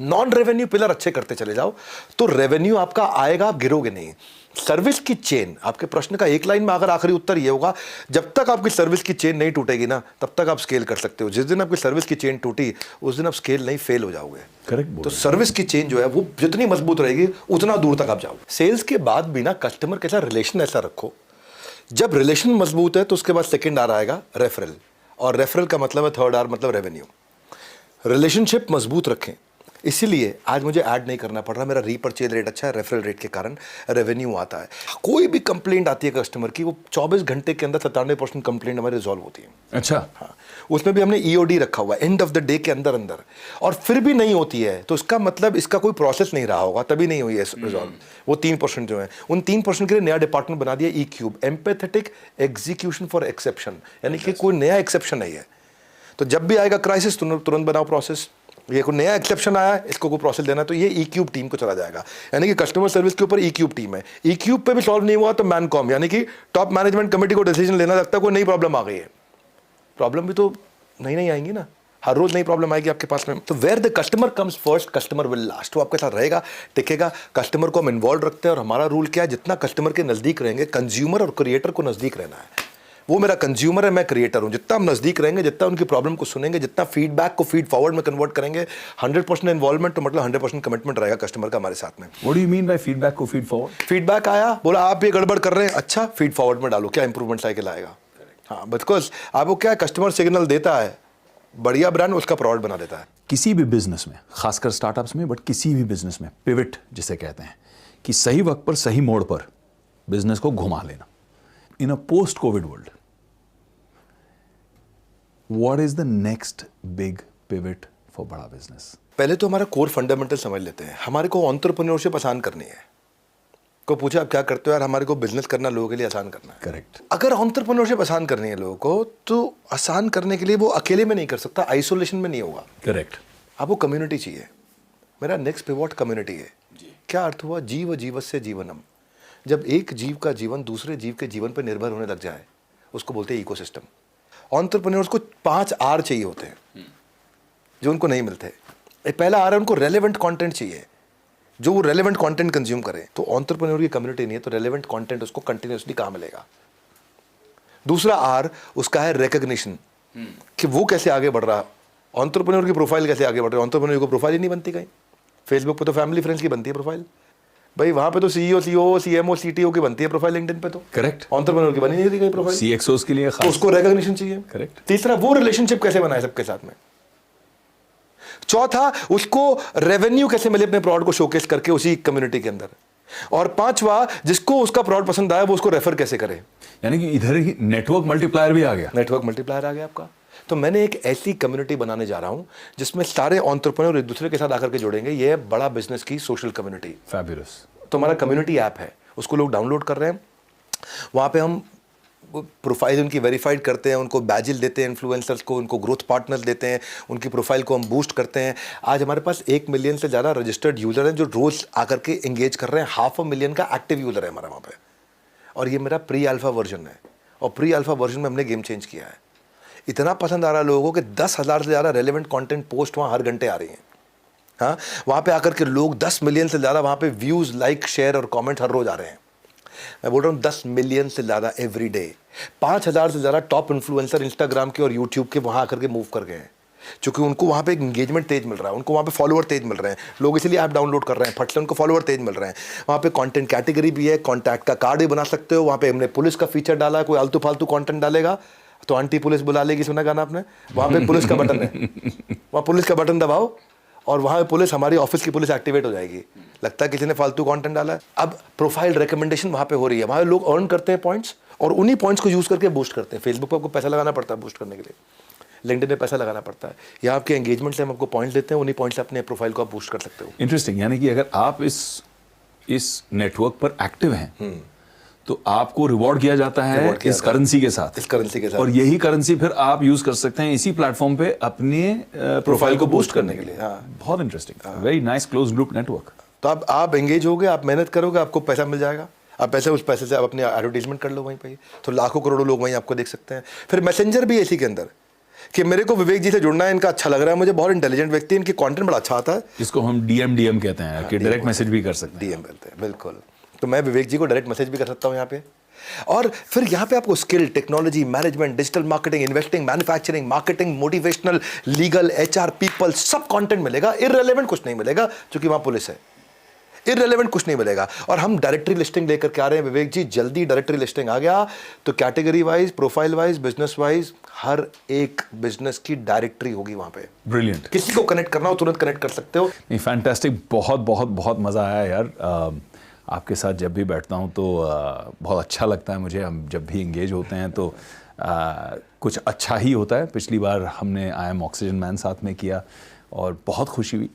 नॉन रेवेन्यू पिलर अच्छे करते चले जाओ, तो रेवेन्यू आपका आएगा, आप गिरोगे नहीं। सर्विस की चेन, आपके प्रश्न का एक लाइन में अगर आखिरी उत्तर ये होगा, जब तक आपकी सर्विस की चेन नहीं टूटेगी ना, तब तक आप स्केल कर सकते हो। जिस दिन आपकी सर्विस की चेन टूटी, उस दिन आप स्केल नहीं, फेल हो जाओगे।
करेक्ट।
तो सर्विस की चेन जो है वो जितनी मजबूत रहेगी उतना दूर तक आप जाओ। सेल्स के बाद भी ना कस्टमर के साथ रिलेशन ऐसा रखो, जब रिलेशन मजबूत है तो उसके बाद सेकेंड आर आएगा रेफरल, और रेफरल का मतलब है थर्ड आर मतलब रेवेन्यू। रिलेशनशिप मजबूत रखें, इसीलिए आज मुझे ऐड नहीं करना पड़ रहा, मेरा रीपर्चेज रेट अच्छा है, रेफरल रेट के कारण रेवेन्यू आता है। कोई भी कंप्लेंट आती है कस्टमर की, वो 24 घंटे के अंदर 97% कंप्लेंट हमारी रिजॉल्व होती है।
अच्छा।
हाँ, उसमें भी हमने ईओडी रखा हुआ है, एंड ऑफ द डे के अंदर अंदर, और फिर भी नहीं होती है तो इसका मतलब इसका कोई प्रोसेस नहीं रहा होगा, तभी नहीं हुई है रिजॉल्व। वो 3% जो है, उन 3% के लिए नया डिपार्टमेंट बना दिया, ई-क्यूब, एम्पैथेटिक एग्जीक्यूशन फॉर एक्सेप्शन, यानी कि कोई नया एक्सेप्शन नहीं है। तो जब भी आएगा क्राइसिस, तुरंत बनाओ प्रोसेस। ये कोई नया एक्सेप्शन आया, इसको कोई प्रोसेस देना, तो ये ई-क्यूब टीम को चला जाएगा। यानी कि कस्टमर सर्विस के ऊपर ई-क्यूब टीम है। ई-क्यूब पे भी सॉल्व नहीं हुआ तो मैनकॉम, यानी कि टॉप मैनेजमेंट कमेटी को डिसीजन लेना लगता है कोई नई प्रॉब्लम आ गई है। प्रॉब्लम भी तो नई आएंगी ना, हर रोज नई प्रॉब्लम आएगी आपके पास में। तो where the customer comes first, customer will last. वो आपके साथ रहेगा, टिकेगा। कस्टमर को हम इन्वॉल्व रखते हैं, और हमारा रूल क्या है, जितना कस्टमर के नजदीक रहेंगे, कंज्यूमर और क्रिएटर को नजदीक रहना है। वो मेरा कंज्यूमर है, मैं क्रिएटर हूं। जितना हम नजदीक रहेंगे, जितना उनकी प्रॉब्लम को सुनेंगे, जितना फीडबैक को फीड फॉरवर्ड में कन्वर्ट करेंगे, 100% इन्वॉल्वमेंट, तो मतलब 100% कमिटमेंट रहेगा कस्टमर का हमारे साथ में।
What do you mean by feedback को फीड फॉरवर्ड?
फीडबैक आया, बोला आप ये गड़बड़ कर रहे हैं, अच्छा फीड फॉरवर्ड में डालो, क्या इंप्रूवमेंट साइकिल आएगा। हाँ, बिकॉज आपको क्या है, कस्टमर सिग्नल देता है, बढ़िया ब्रांड उसका प्रोडक्ट बना देता है।
किसी भी बिजनेस में, खासकर स्टार्टअप्स में, बट किसी भी बिजनेस में पिविट जिसे कहते हैं, कि सही वक्त पर सही मोड़ पर बिजनेस को घुमा लेना. In a post COVID world, what is the next big pivot for Bada business?
पहले तो हमारा कोर फंडामेंटल समझ लेते हैं. हमारे को एंटरप्रेन्योरशिप आसान करनी है. को पूछा आप क्या करते हो यार, हमारे को बिजनेस करना लोगों के लिए आसान करना है.
करेक्ट.
अगर एंटरप्रेन्योरशिप आसान करनी है लोगों को, तो आसान करने के लिए वो अकेले में नहीं कर सकता, आइसोलेशन में नहीं होगा.
करेक्ट.
आपको कम्युनिटी चाहिए. मेरा नेक्स्ट पिवट कम्युनिटी है. क्या अर्थ हुआ? जीव जीवस्य जीवनम. जब एक जीव का जीवन दूसरे जीव के जीवन पर निर्भर होने लग जाए, उसको बोलते हैं इकोसिस्टम. एंटरप्रेन्योर्स को 5 आर चाहिए होते हैं जो उनको नहीं मिलते. पहला आर है उनको रेलेवेंट कंटेंट चाहिए, जो वो रेलेवेंट कंटेंट कंज्यूम करे. तो एंटरप्रेन्योर की कम्युनिटी नहीं है तो रेलेवेंट कंटेंट उसको कंटिन्यूअसली कहाँ मिलेगा. दूसरा आर उसका है रिकग्निशन, कि वो कैसे आगे बढ़ रहा. एंटरप्रेन्योर की प्रोफाइल कैसे आगे बढ़ रही है. एंटरप्रेन्योर की प्रोफाइल ही नहीं बनती कहीं. फेसबुक पे तो फैमिली फ्रेंड्स की बनती है प्रोफाइल भाई, वहां पे तो सीईओ सीओ सीएमओ सीटीओ की बनती है प्रोफाइल. लिंक्डइन पे तो
करेक्ट.
एंटरप्रेन्योर की बनी नहीं थी कहीं प्रोफाइल.
सीएक्सओस के लिए
तो
खास.
उसको रिकग्निशन चाहिए.
करेक्ट.
तीसरा वो रिलेशनशिप कैसे बनाए सबके साथ में. चौथा उसको रेवेन्यू कैसे मिले अपने प्रोडक्ट को शोकेस करके उसी कम्युनिटी के अंदर. और पांचवा जिसको उसका प्रोडक्ट पसंद आया वो उसको रेफर कैसे करे.
यानी कि इधर ही नेटवर्क मल्टीप्लायर भी आ गया.
नेटवर्क मल्टीप्लायर आ गया आपका. तो मैंने एक ऐसी कम्युनिटी बनाने जा रहा हूं जिसमें सारे एंटरप्रेन्योर एक दूसरे के साथ आकर के जुड़ेंगे. ये है बड़ा बिजनेस की सोशल कम्युनिटी.
फैबुलस.
तो हमारा कम्युनिटी ऐप है, उसको लोग डाउनलोड कर रहे हैं. वहाँ पे हम प्रोफाइल उनकी वेरीफाइड करते हैं, उनको बैजिल देते हैं इन्फ्लुएंसर्स को, उनको ग्रोथ पार्टनर्स देते हैं, उनकी प्रोफाइल को हम बूस्ट करते हैं. आज हमारे पास 1 मिलियन से ज़्यादा रजिस्टर्ड यूज़र हैं जो रोज़ आकर के एंगेज कर रहे हैं. 500,000 का एक्टिव यूज़र है हमारा वहाँ पे. और ये मेरा प्री अल्फा वर्जन है. और प्री अल्फा वर्जन में हमने गेम चेंज किया है. इतना पसंद आ रहा है लोगों को कि 10,000 से ज़्यादा रेलेवेंट कंटेंट पोस्ट वहाँ हर घंटे आ रही हैं. हाँ, वहाँ पे आकर के लोग 10 मिलियन से ज़्यादा वहाँ पे व्यूज़, लाइक, शेयर और कमेंट हर रोज़ आ रहे हैं. मैं बोल रहा हूँ 10 मिलियन से ज़्यादा एवरी डे. 5,000 से ज़्यादा टॉप इन्फ्लुएंसर इंस्टाग्राम के और यूट्यूब के वहाँ आकर के मूव कर गए हैं, क्योंकि उनको वहाँ पे एक इंगेजमेंट तेज मिल रहा है, उनको वहाँ पे फॉलोअर तेज मिल रहे हैं. लोग इसलिए ऐप डाउनलोड कर रहे हैं, फट से उनको फॉलोअर तेज मिल रहे हैं. वहाँ पे कंटेंट कैटेगरी भी है, कॉन्टैक्ट का कार्ड भी बना सकते हो. वहाँ पे हमने पुलिस का फीचर डाला है. कोई आलतू फालतू कंटेंट डालेगा तो आंटी पुलिस बुला लेगी, सुना गाना आपने. वहाँ पे पुलिस का बटन है, वहाँ पुलिस का बटन दबाओ और वहाँ पे पुलिस, हमारी ऑफिस की पुलिस एक्टिवेट हो जाएगी. लगता है किसी ने फालतू कंटेंट डाला है. अब प्रोफाइल रिकमेंडेशन वहाँ पे हो रही है. वहाँ लोग अर्न करते हैं पॉइंट्स और उन्हीं पॉइंट्स को यूज़ करके बूस्ट करते हैं. फेसबुक पर आपको पैसा लगाना पड़ता है बूस्ट करने के लिए, लिंक्डइन में पैसा लगाना पड़ता है. यहाँ आपके एंगेजमेंट से हम आपको पॉइंट्स देते हैं, उन्हीं पॉइंट्स से अपने प्रोफाइल को आप बूस्ट कर सकते हो.
इंटरेस्टिंग. यानी कि अगर आप इस नेटवर्क पर एक्टिव हैं तो आपको रिवॉर्ड किया जाता है इस करेंसी के साथ.
इस करेंसी के साथ.
और यही करेंसी फिर आप यूज कर सकते हैं इसी प्लेटफॉर्म पे अपने प्रोफाइल को बूस्ट करने के लिए. बहुत interesting. Very nice close group network.
तो आप एंगेज होगे, आप मेहनत करोगे, आपको पैसा मिल जाएगा. आप उस पैसे से आप अपने एडवर्टीजमेंट कर लो वहीं पे, तो लाखों करोड़ों लोग वहीं आपको देख सकते हैं. फिर मैसेंजर भी इसी के अंदर कि मेरे को विवेक जी से जुड़ना है, इनका अच्छा लग रहा है मुझे, बहुत इंटेलिजेंट व्यक्ति है, इनकी कंटेंट बड़ा अच्छा आता है.
इसको हम डीएम कहते हैं कि डायरेक्ट मैसेज भी कर सकते हैं.
डीएम बोलते हैं, बिल्कुल. तो मैं विवेक जी को डायरेक्ट मैसेज भी कर सकता हूँ यहाँ पे. और फिर यहाँ पे आपको skill, technology, management, digital marketing, investing, manufacturing, marketing, motivational, legal, HR, people, सब कंटेंट मिलेगा. इररिलेवेंट कुछ नहीं मिलेगा क्योंकि वहाँ पुलिस है. इररिलेवेंट कुछ नहीं मिलेगा. और हम डायरेक्टरी लिस्टिंग लेकर के आ रहे हैं विवेक जी. जल्दी डायरेक्टरी लिस्टिंग आ गया तो category wise, profile wise, business wise हर एक बिजनेस की डायरेक्टरी होगी वहाँ पे.
ब्रिलियंट.
किसी को कनेक्ट करना हो तुरंत कनेक्ट कर सकते हो.
नहीं, फैंटास्टिक. बहुत बहुत बहुत मज़ा आया यार. आपके साथ जब भी बैठता हूँ तो बहुत अच्छा लगता है मुझे. हम जब भी इंगेज होते हैं तो कुछ अच्छा ही होता है. पिछली बार हमने आई एम ऑक्सीजन मैन साथ में किया और बहुत खुशी हुई,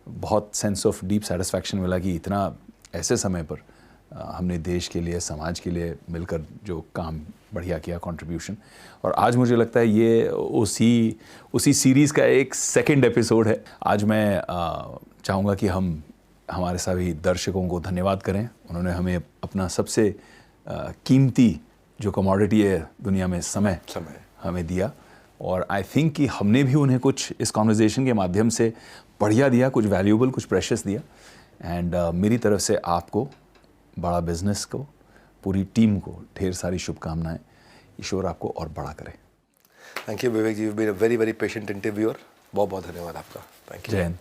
बहुत सेंस ऑफ डीप सेटिस्फैक्शन मिला कि इतना ऐसे समय पर हमने देश के लिए, समाज के लिए मिलकर जो काम बढ़िया किया, कंट्रीब्यूशन. और आज मुझे लगता है ये उसी सीरीज़ का एक सेकंड एपिसोड है. आज मैं चाहूँगा कि हम हमारे सभी दर्शकों को धन्यवाद करें. उन्होंने हमें अपना सबसे कीमती जो कमोडिटी है दुनिया में, समय हमें दिया. और आई थिंक कि हमने भी उन्हें कुछ इस कॉन्वर्जेशन के माध्यम से बढ़िया दिया, कुछ वैल्यूएबल, कुछ प्रेशियस दिया. एंड मेरी तरफ से आपको, बड़ा बिजनेस को, पूरी टीम को ढेर सारी शुभकामनाएं. ईश्वर आपको और बड़ा करे.
Thank you Vivek ji. You been a very very patient interviewer. बहुत बहुत धन्यवाद आपका. Thank you.
जय हिंद.